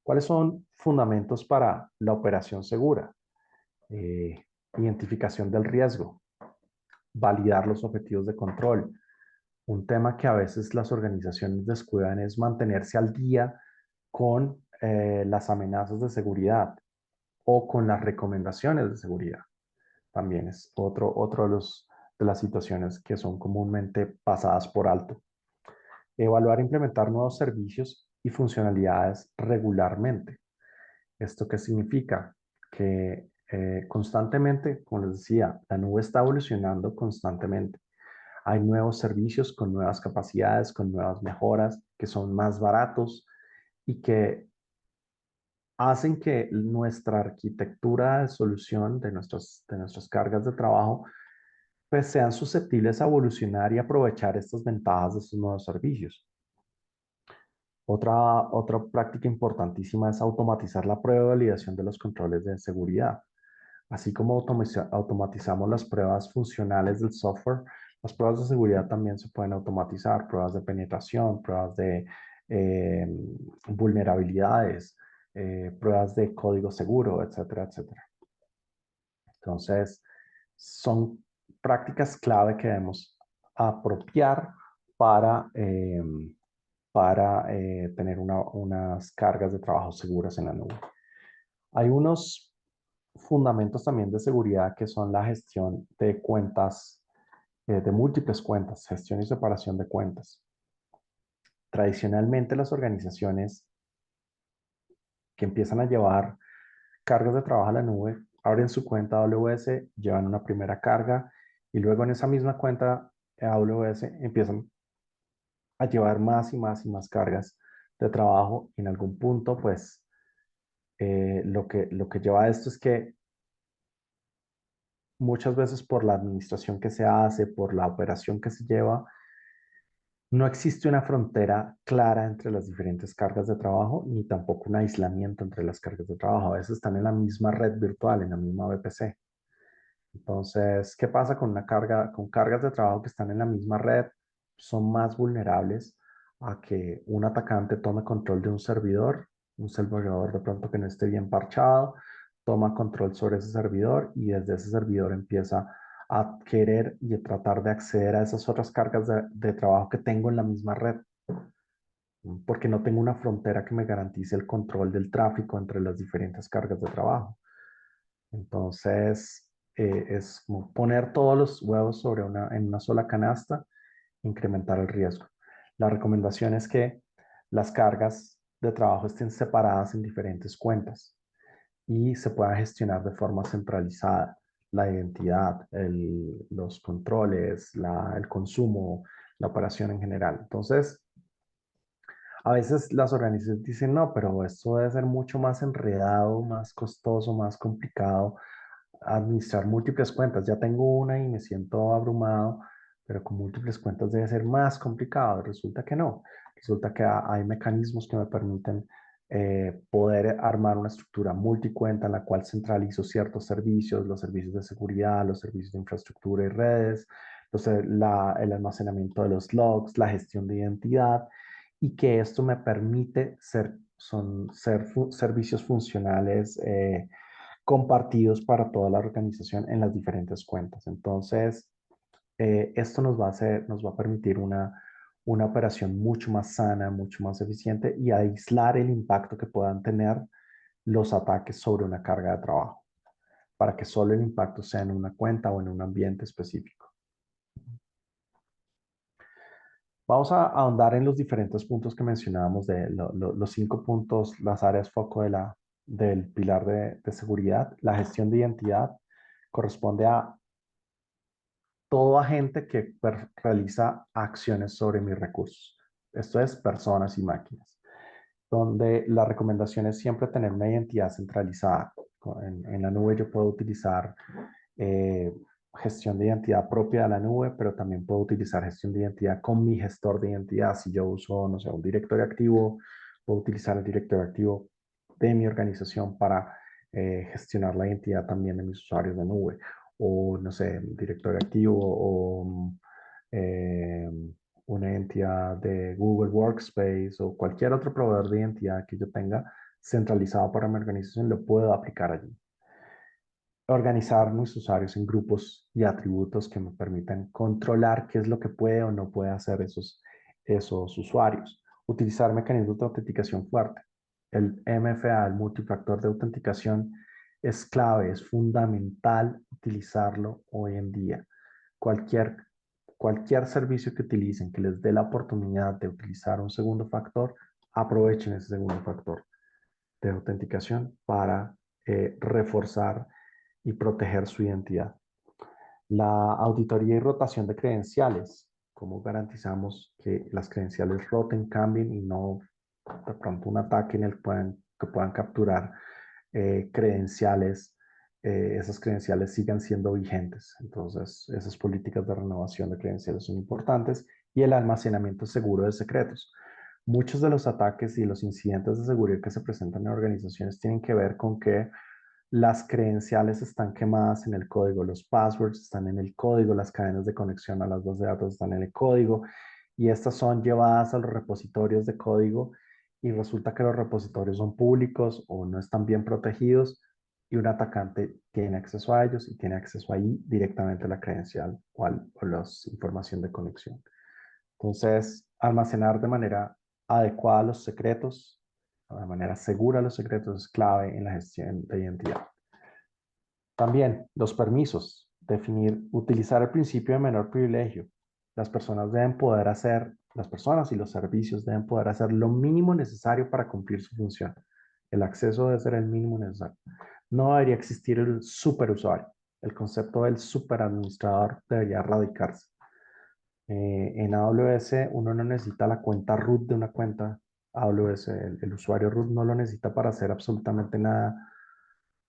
¿Cuáles son fundamentos para la operación segura? Identificación del riesgo, validar los objetivos de control. Un tema que a veces las organizaciones descuidan es mantenerse al día con las amenazas de seguridad o con las recomendaciones de seguridad. También es otro de las situaciones que son comúnmente pasadas por alto. Evaluar e implementar nuevos servicios y funcionalidades regularmente. ¿Esto qué significa? Que constantemente, como les decía, la nube está evolucionando constantemente. Hay nuevos servicios con nuevas capacidades, con nuevas mejoras, que son más baratos y que hacen que nuestra arquitectura de solución de nuestras cargas de trabajo pues sean susceptibles a evolucionar y aprovechar estas ventajas de estos nuevos servicios. Otra práctica importantísima es automatizar la prueba de validación de los controles de seguridad. Así como automatizamos las pruebas funcionales del software, las pruebas de seguridad también se pueden automatizar, pruebas de penetración, pruebas de vulnerabilidades, pruebas de código seguro, etcétera, etcétera. Entonces, son prácticas clave que debemos apropiar para tener unas cargas de trabajo seguras en la nube. Hay unos fundamentos también de seguridad que son la gestión de cuentas, de múltiples cuentas, gestión y separación de cuentas. Tradicionalmente las organizaciones que empiezan a llevar cargas de trabajo a la nube abren su cuenta AWS, llevan una primera carga y luego en esa misma cuenta AWS empiezan a llevar más y más y más cargas de trabajo. Y en algún punto, pues, lo que lleva a esto es que muchas veces por la administración que se hace, por la operación que se lleva, no existe una frontera clara entre las diferentes cargas de trabajo, ni tampoco un aislamiento entre las cargas de trabajo. A veces están en la misma red virtual, en la misma VPC. Entonces, ¿qué pasa con con cargas de trabajo que están en la misma red? Son más vulnerables a que un atacante tome control de un servidor de pronto que no esté bien parchado, toma control sobre ese servidor y desde ese servidor empieza a querer y a tratar de acceder a esas otras cargas de trabajo que tengo en la misma red, porque no tengo una frontera que me garantice el control del tráfico entre las diferentes cargas de trabajo. Entonces, es como poner todos los huevos en una sola canasta, incrementar el riesgo. La recomendación es que las cargas de trabajo estén separadas en diferentes cuentas y se pueda gestionar de forma centralizada la identidad, los controles, el consumo, la operación en general. Entonces, a veces las organizaciones dicen, no, pero esto debe ser mucho más enredado, más costoso, más complicado administrar múltiples cuentas. Ya tengo una y me siento abrumado, pero con múltiples cuentas debe ser más complicado. Resulta que no. Resulta que hay mecanismos que me permiten poder armar una estructura multicuenta en la cual centralizo ciertos servicios, los servicios de seguridad, los servicios de infraestructura y redes, el almacenamiento de los logs, la gestión de identidad, y que esto me permite ser servicios funcionales compartidos para toda la organización en las diferentes cuentas. Entonces, esto nos va a permitir una operación mucho más sana, mucho más eficiente y aislar el impacto que puedan tener los ataques sobre una carga de trabajo, para que solo el impacto sea en una cuenta o en un ambiente específico. Vamos a ahondar en los diferentes puntos que mencionábamos, de los 5 puntos, las áreas foco del pilar de seguridad. La gestión de identidad corresponde a todo agente que realiza acciones sobre mis recursos. Esto es personas y máquinas, donde la recomendación es siempre tener una identidad centralizada. En la nube yo puedo utilizar eh, gestión de identidad propia de la nube, pero también puedo utilizar gestión de identidad con mi gestor de identidad. Si yo uso, no sé, un directorio activo, puedo utilizar el directorio activo de mi organización para gestionar la identidad también de mis usuarios de nube. O, no sé, un directorio activo o eh, una identidad de Google Workspace o cualquier otro proveedor de identidad que yo tenga centralizado para mi organización, lo puedo aplicar allí. Organizar mis usuarios en grupos y atributos que me permitan controlar qué es lo que puede o no puede hacer esos usuarios. Utilizar mecanismos de autenticación fuerte. El MFA, el multifactor de autenticación, es clave, es fundamental utilizarlo hoy en día. Cualquier servicio que utilicen que les dé la oportunidad de utilizar un segundo factor, aprovechen ese segundo factor de autenticación para reforzar y proteger su identidad. La auditoría y rotación de credenciales. ¿Cómo garantizamos que las credenciales roten, cambien y no de pronto un ataque en el que puedan capturar credenciales, esas credenciales sigan siendo vigentes? Entonces, esas políticas de renovación de credenciales son importantes, y el almacenamiento seguro de secretos. Muchos de los ataques y los incidentes de seguridad que se presentan en organizaciones tienen que ver con que las credenciales están quemadas en el código, los passwords están en el código, las cadenas de conexión a las bases de datos están en el código, y estas son llevadas a los repositorios de código, y resulta que los repositorios son públicos o no están bien protegidos, y un atacante tiene acceso a ellos y tiene acceso ahí directamente a la credencial o la información de conexión. Entonces, almacenar de manera adecuada los secretos, de manera segura los secretos, es clave en la gestión de identidad. También los permisos, utilizar el principio de menor privilegio. Las personas y los servicios deben poder hacer lo mínimo necesario para cumplir su función. El acceso debe ser el mínimo necesario. No debería existir el superusuario. El concepto del superadministrador debería erradicarse. En AWS uno no necesita la cuenta root de una cuenta AWS. El usuario root no lo necesita para hacer absolutamente nada,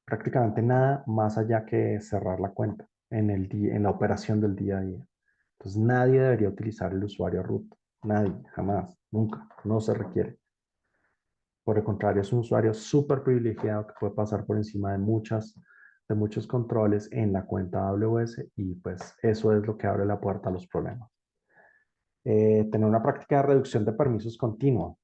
prácticamente nada más allá que cerrar la cuenta en la operación del día a día. Entonces nadie debería utilizar el usuario root. Nadie, jamás, nunca, no se requiere. Por el contrario, es un usuario súper privilegiado que puede pasar por encima de muchos controles en la cuenta AWS, y pues eso es lo que abre la puerta a los problemas. Tener una práctica de reducción de permisos continua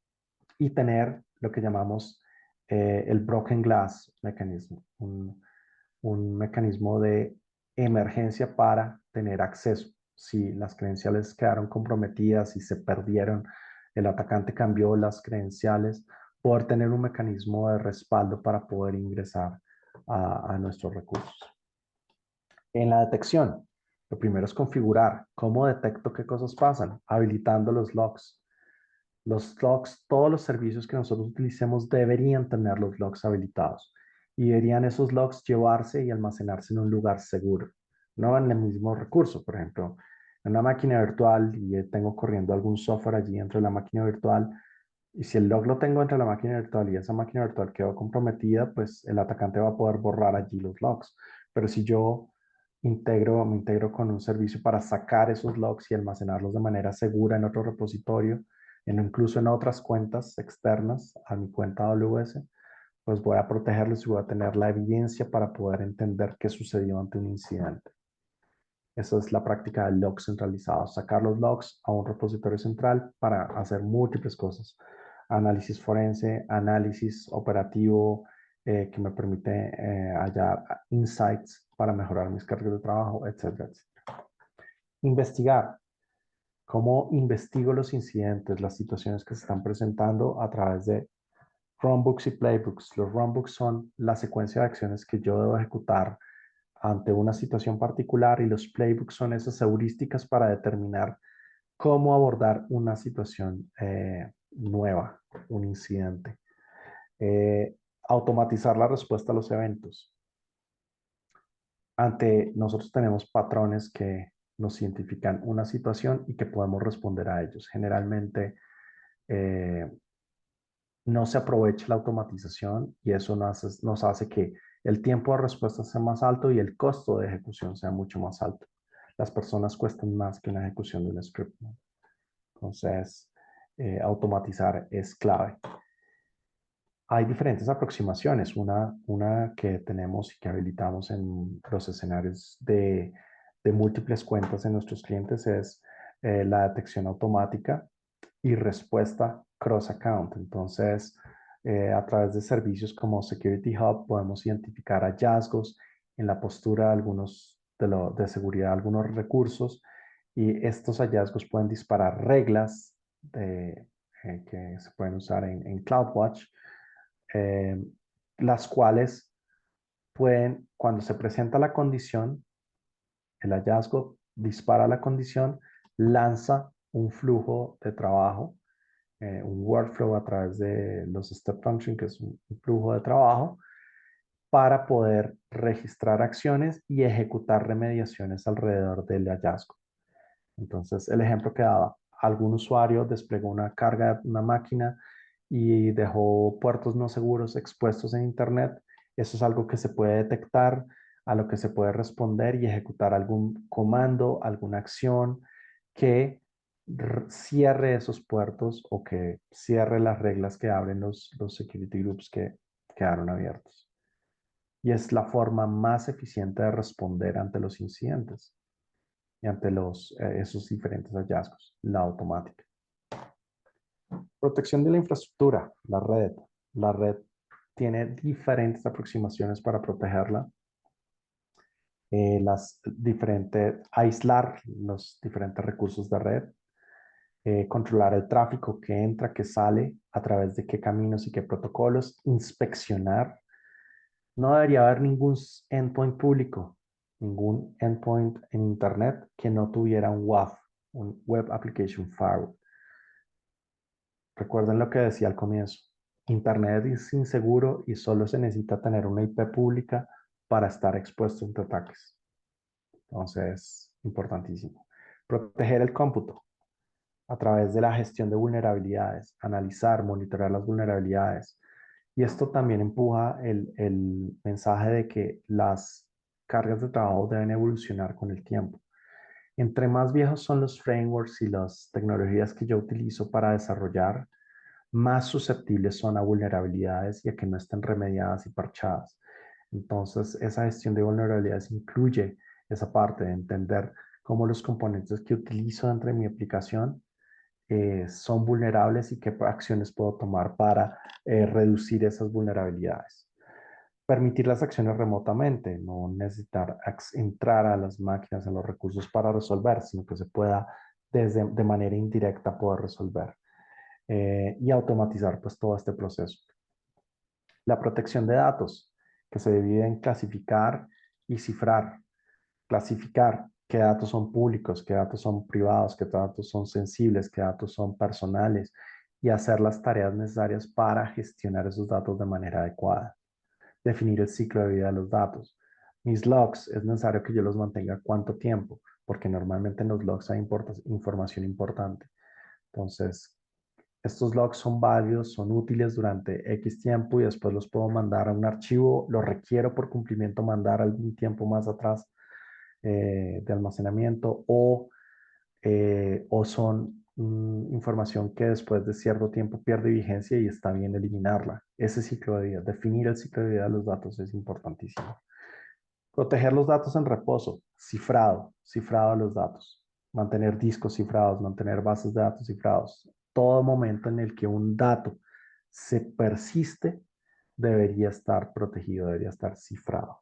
y tener lo que llamamos el Broken Glass Mechanism, un mecanismo de emergencia para tener acceso. Si las credenciales quedaron comprometidas y se perdieron, el atacante cambió las credenciales, poder tener un mecanismo de respaldo para poder ingresar a nuestros recursos. En la detección, lo primero es configurar. ¿Cómo detecto qué cosas pasan? Habilitando los logs. Los logs, todos los servicios que nosotros utilicemos deberían tener los logs habilitados y deberían esos logs llevarse y almacenarse en un lugar seguro, no en el mismo recurso. Por ejemplo, en una máquina virtual y tengo corriendo algún software allí dentro de la máquina virtual, y si el log lo tengo dentro de la máquina virtual y esa máquina virtual quedó comprometida, pues el atacante va a poder borrar allí los logs. Pero si yo me integro con un servicio para sacar esos logs y almacenarlos de manera segura en otro repositorio, incluso en otras cuentas externas a mi cuenta AWS, pues voy a protegerlos y voy a tener la evidencia para poder entender qué sucedió ante un incidente. Esa es la práctica del log centralizado, sacar los logs a un repositorio central para hacer múltiples cosas. Análisis forense, análisis operativo, que me permite hallar insights para mejorar mis cargas de trabajo, etcétera, etcétera. Investigar. ¿Cómo investigo los incidentes, las situaciones que se están presentando a través de runbooks y playbooks? Los runbooks son la secuencia de acciones que yo debo ejecutar ante una situación particular y los playbooks son esas heurísticas para determinar cómo abordar una situación nueva, un incidente. Automatizar la respuesta a los eventos. Nosotros tenemos patrones que nos identifican una situación y que podemos responder a ellos. Generalmente no se aprovecha la automatización y eso nos hace que el tiempo de respuesta sea más alto y el costo de ejecución sea mucho más alto. Las personas cuestan más que una ejecución de un script, ¿no? Entonces, automatizar es clave. Hay diferentes aproximaciones. Una que tenemos y que habilitamos en los escenarios de múltiples cuentas en nuestros clientes es la detección automática y respuesta cross-account. Entonces, a través de servicios como Security Hub podemos identificar hallazgos en la postura de algunos de seguridad, algunos recursos, y estos hallazgos pueden disparar reglas que se pueden usar en CloudWatch, eh, las cuales pueden, cuando se presenta la condición, el hallazgo dispara la condición, lanza un flujo de trabajo, un workflow a través de los step function, que es un flujo de trabajo, para poder registrar acciones y ejecutar remediaciones alrededor del hallazgo. Entonces, el ejemplo que daba, algún usuario desplegó una carga de una máquina y dejó puertos no seguros expuestos en Internet. Eso es algo que se puede detectar, a lo que se puede responder y ejecutar algún comando, alguna acción que cierre esos puertos o que cierre las reglas que abren los security groups que quedaron abiertos. Y es la forma más eficiente de responder ante los incidentes y ante esos diferentes hallazgos, la automática. Protección de la infraestructura, la red. La red tiene diferentes aproximaciones para protegerla. Aislar los diferentes recursos de red, controlar el tráfico que entra, que sale, a través de qué caminos y qué protocolos, inspeccionar. No debería haber ningún endpoint público, ningún endpoint en Internet que no tuviera un WAF, un Web Application Firewall. Recuerden lo que decía al comienzo. Internet es inseguro y solo se necesita tener una IP pública para estar expuesto ante ataques. Entonces, importantísimo. Proteger el cómputo a través de la gestión de vulnerabilidades, analizar, monitorear las vulnerabilidades. Y esto también empuja el mensaje de que las cargas de trabajo deben evolucionar con el tiempo. Entre más viejos son los frameworks y las tecnologías que yo utilizo para desarrollar, más susceptibles son a vulnerabilidades y a que no estén remediadas y parchadas. Entonces, esa gestión de vulnerabilidades incluye esa parte de entender cómo los componentes que utilizo dentro de mi aplicación son vulnerables y qué acciones puedo tomar para reducir esas vulnerabilidades. Permitir las acciones remotamente, no necesitar entrar a las máquinas, a los recursos para resolver, sino que se pueda de manera indirecta poder resolver. Y automatizar pues todo este proceso. La protección de datos, que se divide en clasificar y cifrar. Clasificar qué datos son públicos, qué datos son privados, qué datos son sensibles, qué datos son personales y hacer las tareas necesarias para gestionar esos datos de manera adecuada. Definir el ciclo de vida de los datos. Mis logs, es necesario que yo los mantenga cuánto tiempo, porque normalmente en los logs hay información importante. Entonces, estos logs son válidos, son útiles durante X tiempo y después los puedo mandar a un archivo. Lo requiero por cumplimiento mandar algún tiempo más atrás de almacenamiento o son información que después de cierto tiempo pierde vigencia y está bien eliminarla. Ese ciclo de vida, definir el ciclo de vida de los datos es importantísimo. Proteger los datos en reposo, cifrado de los datos. Mantener discos cifrados, mantener bases de datos cifrados. Todo momento en el que un dato se persiste debería estar protegido, debería estar cifrado.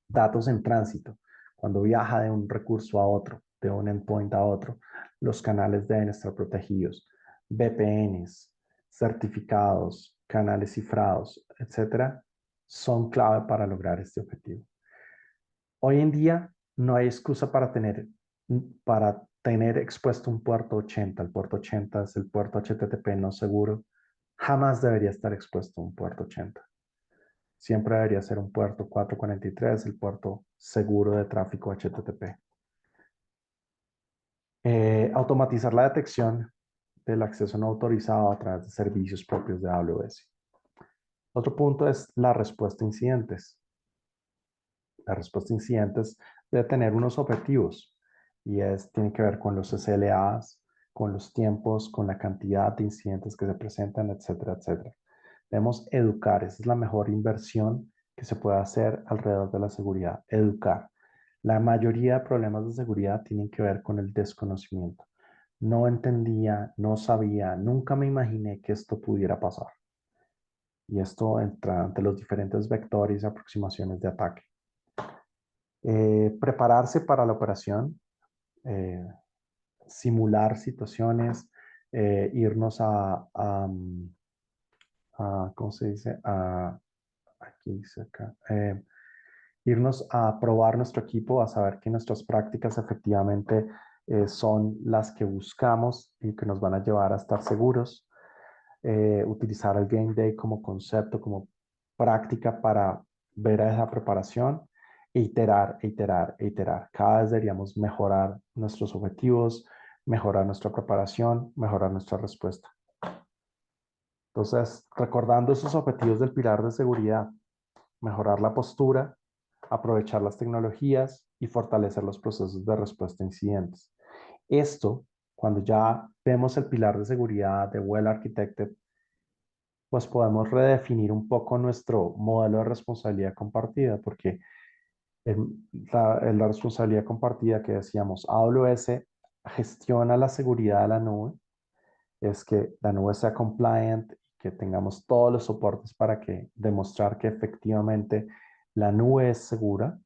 Datos en tránsito. Cuando viaja de un recurso a otro, de un endpoint a otro, los canales deben estar protegidos. VPNs, certificados, canales cifrados, etcétera, son clave para lograr este objetivo. Hoy en día no hay excusa para tener expuesto un puerto 80. El puerto 80 es el puerto HTTP no seguro. Jamás debería estar expuesto un puerto 80. Siempre debería ser un puerto 443, el puerto seguro de tráfico HTTP. Automatizar la detección del acceso no autorizado a través de servicios propios de AWS. Otro punto es la respuesta a incidentes. La respuesta a incidentes debe tener unos objetivos y tiene que ver con los SLAs, con los tiempos, con la cantidad de incidentes que se presentan, etcétera, etcétera. Debemos educar, esa es la mejor inversión que se puede hacer alrededor de la seguridad, educar. La mayoría de problemas de seguridad tienen que ver con el desconocimiento. No entendía, no sabía, nunca me imaginé que esto pudiera pasar. Y esto entra ante los diferentes vectores y aproximaciones de ataque. Prepararse para la operación, simular situaciones, irnos ¿cómo se dice? Aquí dice acá. Irnos a probar nuestro equipo, a saber que nuestras prácticas efectivamente son las que buscamos y que nos van a llevar a estar seguros. Utilizar el Game Day como concepto, como práctica para ver esa preparación e iterar, iterar, iterar. Cada vez deberíamos mejorar nuestros objetivos, mejorar nuestra preparación, mejorar nuestra respuesta. Entonces, recordando esos objetivos del pilar de seguridad, mejorar la postura, aprovechar las tecnologías y fortalecer los procesos de respuesta a incidentes. Esto, cuando ya vemos el pilar de seguridad de Well Architected, pues podemos redefinir un poco nuestro modelo de responsabilidad compartida, porque la responsabilidad compartida que decíamos, AWS gestiona la seguridad de la nube, es que la nube sea compliant, que tengamos todos los soportes para demostrar que efectivamente la nube es segura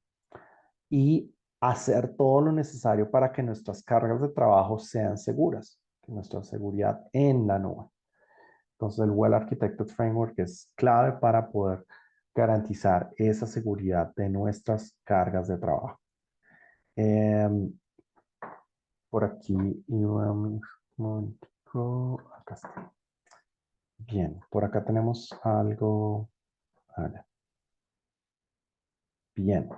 y hacer todo lo necesario para que nuestras cargas de trabajo sean seguras, que nuestra seguridad en la nube. Entonces, el Well Architected Framework es clave para poder garantizar esa seguridad de nuestras cargas de trabajo. Por aquí, acá está. Bien, por acá tenemos algo. Bien.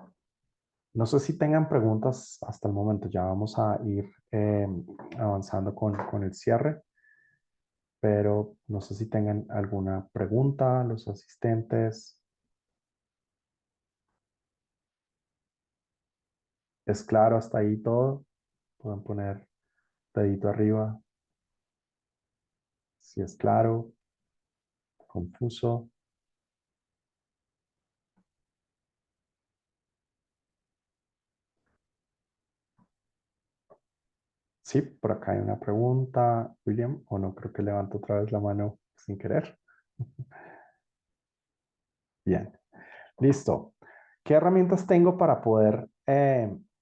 No sé si tengan preguntas hasta el momento. Ya vamos a ir avanzando con el cierre. Pero no sé si tengan alguna pregunta los asistentes. ¿Es claro hasta ahí todo? Pueden poner dedito arriba. Si es claro, confuso. Sí, por acá hay una pregunta, William, o no, creo que levanto otra vez la mano sin querer. Bien, listo. ¿Qué herramientas tengo para poder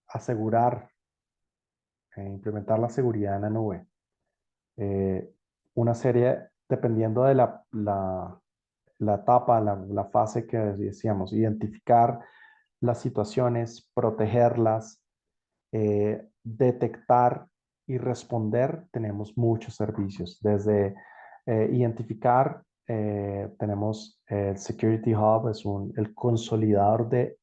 asegurar, implementar la seguridad en la nube? Una serie, dependiendo de la etapa, la fase que decíamos, identificar las situaciones, protegerlas, detectar y responder, tenemos muchos servicios. Desde identificar, tenemos el Security Hub, es el consolidador de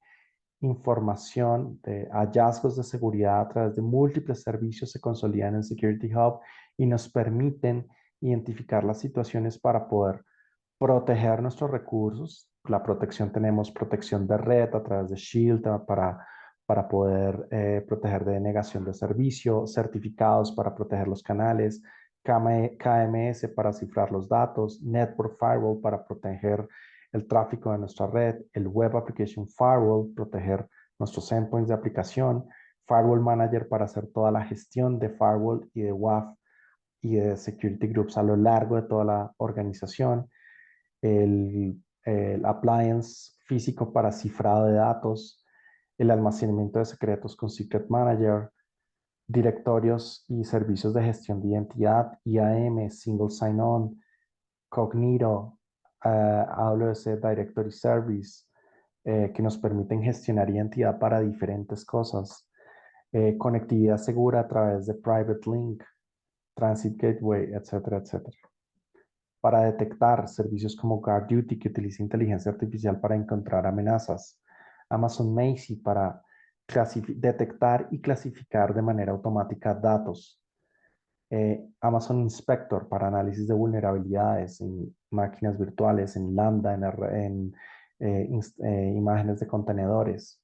información, de hallazgos de seguridad a través de múltiples servicios se consolidan en Security Hub y nos permiten identificar las situaciones para poder proteger nuestros recursos. La protección, tenemos protección de red a través de Shield para poder proteger de denegación de servicio, certificados para proteger los canales, KMS para cifrar los datos, Network Firewall para proteger el tráfico de nuestra red, el Web Application Firewall, proteger nuestros endpoints de aplicación, Firewall Manager para hacer toda la gestión de firewall y de WAF y de security groups a lo largo de toda la organización, el appliance físico para cifrado de datos, el almacenamiento de secretos con Secret Manager, directorios y servicios de gestión de identidad, IAM, Single Sign-On, Cognito, AWS Directory Service, que nos permiten gestionar identidad para diferentes cosas, conectividad segura a través de Private Link, Transit Gateway, etcétera, etcétera. Para detectar servicios como GuardDuty, que utiliza inteligencia artificial para encontrar amenazas, Amazon Macie para detectar y clasificar de manera automática datos, Amazon Inspector para análisis de vulnerabilidades en máquinas virtuales, en Lambda, en imágenes de contenedores,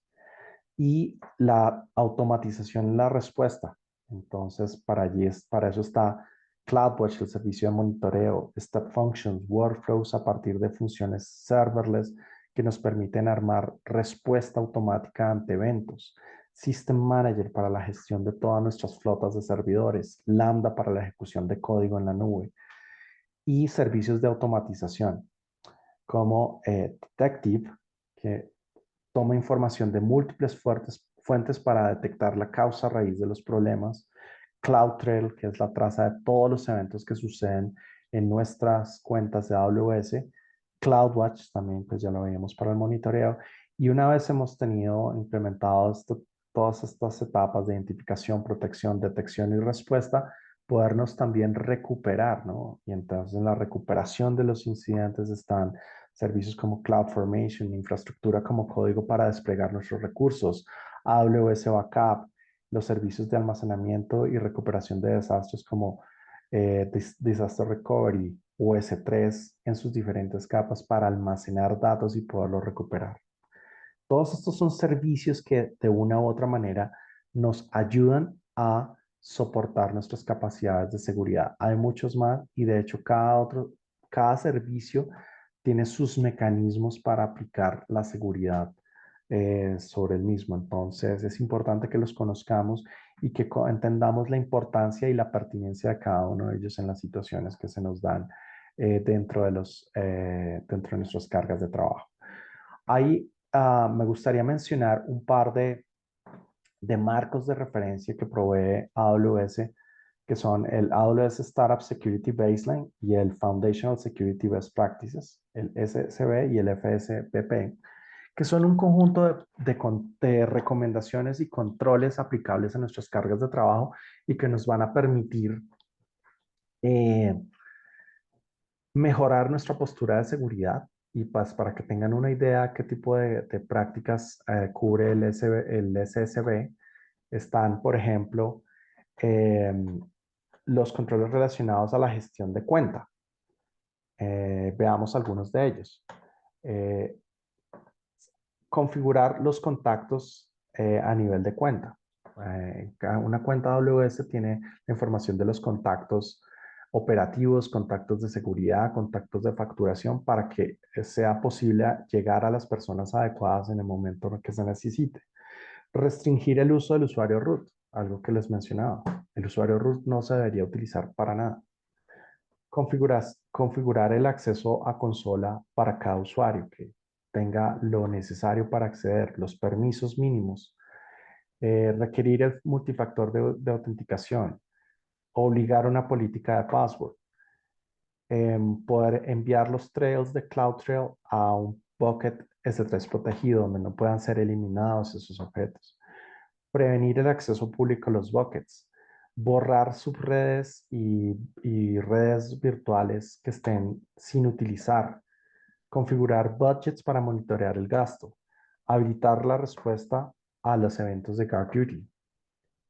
y la automatización en la respuesta. Entonces, para eso está CloudWatch, el servicio de monitoreo, Step Functions, Workflows a partir de funciones serverless que nos permiten armar respuesta automática ante eventos. System Manager para la gestión de todas nuestras flotas de servidores, Lambda para la ejecución de código en la nube y servicios de automatización como Detective, que toma información de múltiples fuentes para detectar la causa raíz de los problemas, CloudTrail, que es la traza de todos los eventos que suceden en nuestras cuentas de AWS, CloudWatch también, pues ya lo veíamos para el monitoreo, y una vez hemos tenido implementados todas estas etapas de identificación, protección, detección y respuesta, podernos también recuperar, ¿no? Y entonces en la recuperación de los incidentes están servicios como CloudFormation, infraestructura como código para desplegar nuestros recursos, AWS Backup, los servicios de almacenamiento y recuperación de desastres como Disaster Recovery o S3 en sus diferentes capas para almacenar datos y poderlos recuperar. Todos estos son servicios que de una u otra manera nos ayudan a soportar nuestras capacidades de seguridad. Hay muchos más y de hecho cada servicio tiene sus mecanismos para aplicar la seguridad sobre el mismo. Entonces es importante que los conozcamos y que entendamos la importancia y la pertinencia de cada uno de ellos en las situaciones que se nos dan dentro de nuestras cargas de trabajo. Ahí me gustaría mencionar un par de marcos de referencia que provee AWS, que son el AWS Startup Security Baseline y el Foundational Security Best Practices, el SSB y el FSBP, que son un conjunto de recomendaciones y controles aplicables a nuestras cargas de trabajo y que nos van a permitir eh, mejorar nuestra postura de seguridad. Y pues para que tengan una idea qué tipo de prácticas cubre el SSB, están, por ejemplo, los controles relacionados a la gestión de cuenta. Veamos algunos de ellos. Eh, configurar los contactos a nivel de cuenta. Una cuenta AWS tiene la información de los contactos operativos, contactos de seguridad, contactos de facturación para que sea posible llegar a las personas adecuadas en el momento en que se necesite. Restringir el uso del usuario root, algo que les mencionaba. El usuario root no se debería utilizar para nada. Configurar el acceso a consola para cada usuario, que tenga lo necesario para acceder, los permisos mínimos. Requerir el multifactor de autenticación. Obligar una política de password. Poder enviar los trails de CloudTrail a un bucket S3 protegido donde no puedan ser eliminados esos objetos. Prevenir el acceso público a los buckets. borrar subredes y redes virtuales que estén sin utilizar, configurar budgets para monitorear el gasto, habilitar la respuesta a los eventos de Guard Duty,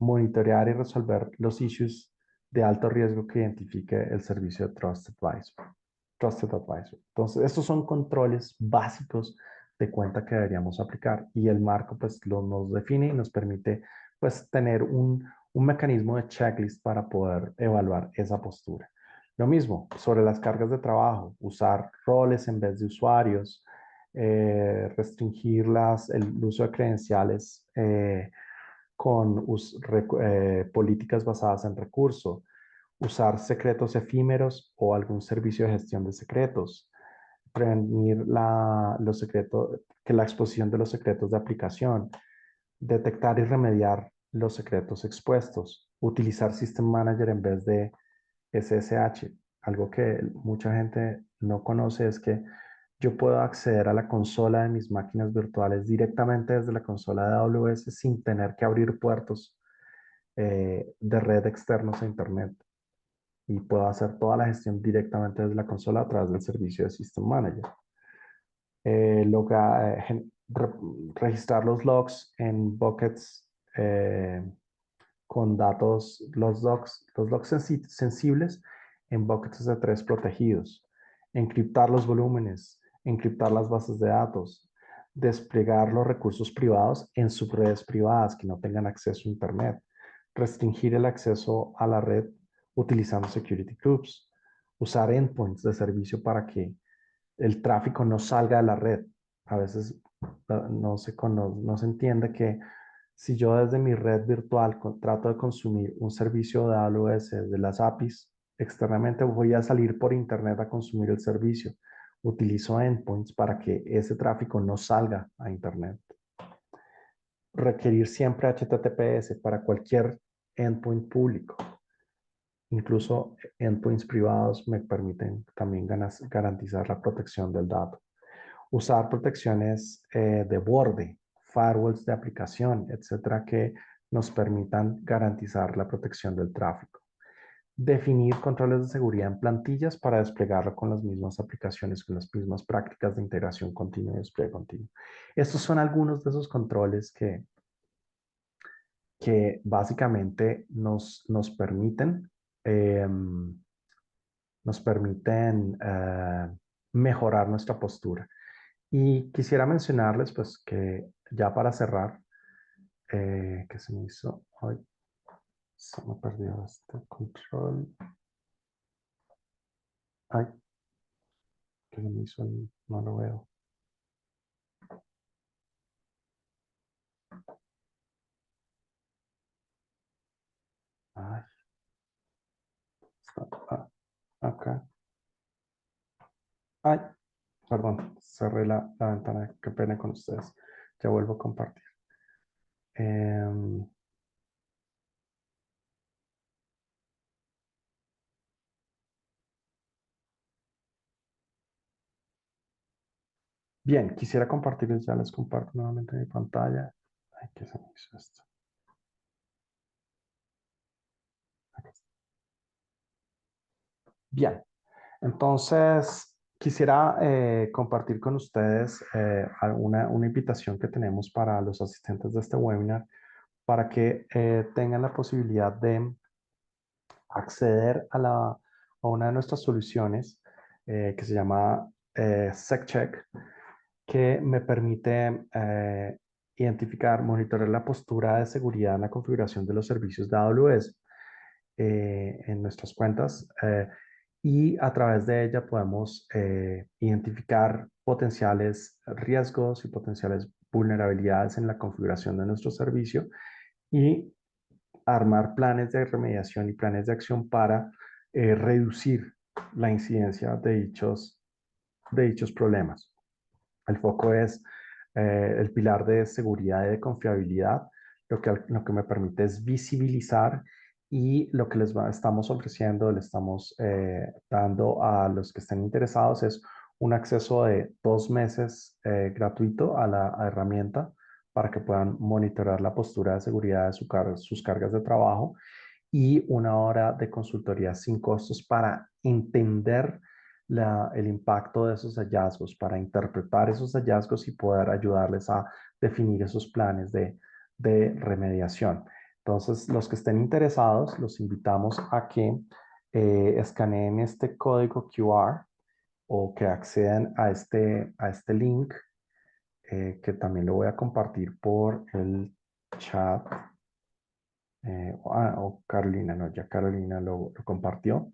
monitorear y resolver los issues de alto riesgo que identifique el servicio de Trusted Advisor. Trusted Advisor. Entonces, estos son controles básicos de cuenta que deberíamos aplicar y el marco pues nos define y nos permite pues tener un mecanismo de checklist para poder evaluar esa postura. Lo mismo sobre las cargas de trabajo, usar roles en vez de usuarios, restringir el uso de credenciales con políticas basadas en recurso, usar secretos efímeros o algún servicio de gestión de secretos, prevenir los secretos, que la exposición de los secretos de aplicación, detectar y remediar los secretos expuestos, utilizar System Manager en vez de SSH. Algo que mucha gente no conoce es que yo puedo acceder a la consola de mis máquinas virtuales directamente desde la consola de AWS sin tener que abrir puertos de red externos a Internet. Y puedo hacer toda la gestión directamente desde la consola a través del servicio de System Manager. Registrar los logs en buckets con datos, los logs sensibles en buckets de 3 protegidos, encriptar los volúmenes, encriptar las bases de datos, desplegar los recursos privados en subredes privadas que no tengan acceso a Internet, restringir el acceso a la red utilizando security groups, usar endpoints de servicio para que el tráfico no salga de la red. A veces no se entiende que si yo desde mi red virtual trato de consumir un servicio de AWS de las APIs, externamente voy a salir por Internet a consumir el servicio. Utilizo endpoints para que ese tráfico no salga a Internet. Requerir siempre HTTPS para cualquier endpoint público. Incluso endpoints privados me permiten también garantizar la protección del dato. Usar protecciones de borde, firewalls de aplicación, etcétera, que nos permitan garantizar la protección del tráfico. Definir controles de seguridad en plantillas para desplegarlo con las mismas aplicaciones, con las mismas prácticas de integración continua y despliegue continuo. Estos son algunos de esos controles que básicamente nos permiten mejorar nuestra postura. Y quisiera mencionarles, pues, que ya para cerrar, que se me hizo, ay, se me perdió este control. Ay, que se me hizo, no lo veo. Ay, acá. Ay, perdón, cerré la ventana, qué pena con ustedes. Ya vuelvo a compartir. Bien, quisiera compartirles, ya les comparto nuevamente mi pantalla. Ay, ¿qué se me hizo esto? Bien, entonces quisiera compartir con ustedes una invitación que tenemos para los asistentes de este webinar para que tengan la posibilidad de acceder a una de nuestras soluciones que se llama SecCheck, que me permite identificar, monitorear la postura de seguridad en la configuración de los servicios de AWS en nuestras cuentas y a través de ella podemos identificar potenciales riesgos y potenciales vulnerabilidades en la configuración de nuestro servicio y armar planes de remediación y planes de acción para reducir la incidencia de dichos problemas. El foco es el pilar de seguridad y de confiabilidad, lo que me permite es visibilizar y lo que estamos ofreciendo, le estamos dando a los que estén interesados es un acceso de 2 meses gratuito a la herramienta para que puedan monitorear la postura de seguridad de sus cargas de trabajo y 1 hora de consultoría sin costos para entender el impacto de esos hallazgos, para interpretar esos hallazgos y poder ayudarles a definir esos planes de remediación. Entonces, los que estén interesados, los invitamos a que escaneen este código QR o que accedan a este link que también lo voy a compartir por el chat. O Carolina, no, ya Carolina lo compartió.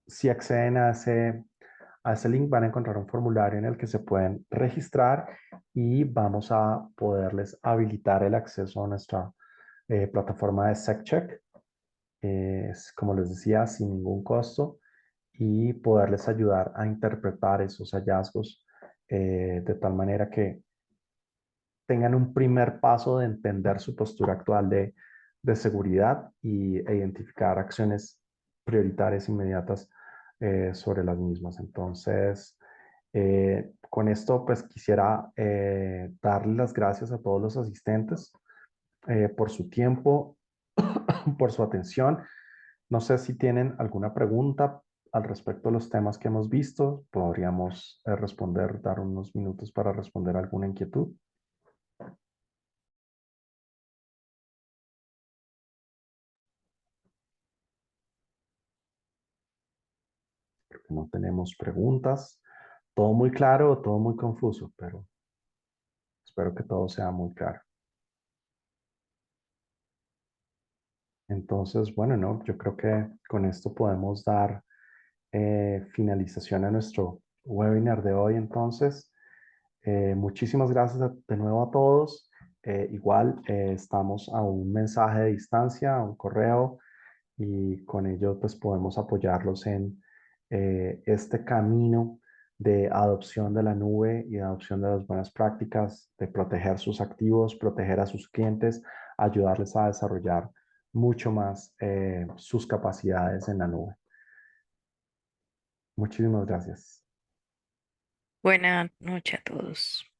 Si acceden a ese link van a encontrar un formulario en el que se pueden registrar y vamos a poderles habilitar el acceso a nuestra plataforma de SecCheck. Como les decía, sin ningún costo y poderles ayudar a interpretar esos hallazgos de tal manera que tengan un primer paso de entender su postura actual de seguridad e identificar acciones prioritarias inmediatas sobre las mismas. Entonces, con esto, pues quisiera darle las gracias a todos los asistentes por su tiempo, por su atención. No sé si tienen alguna pregunta al respecto de los temas que hemos visto. Podríamos responder, dar unos minutos para responder alguna inquietud. Creo que no tenemos preguntas. Todo muy claro o todo muy confuso, pero espero que todo sea muy claro. Entonces, bueno, no, yo creo que con esto podemos dar finalización a nuestro webinar de hoy. Entonces, muchísimas gracias de nuevo a todos. Igual estamos a un mensaje de distancia, a un correo, y con ello pues podemos apoyarlos en este camino de adopción de la nube y de adopción de las buenas prácticas, de proteger sus activos, proteger a sus clientes, ayudarles a desarrollar mucho más sus capacidades en la nube. Muchísimas gracias. Buenas noches a todos.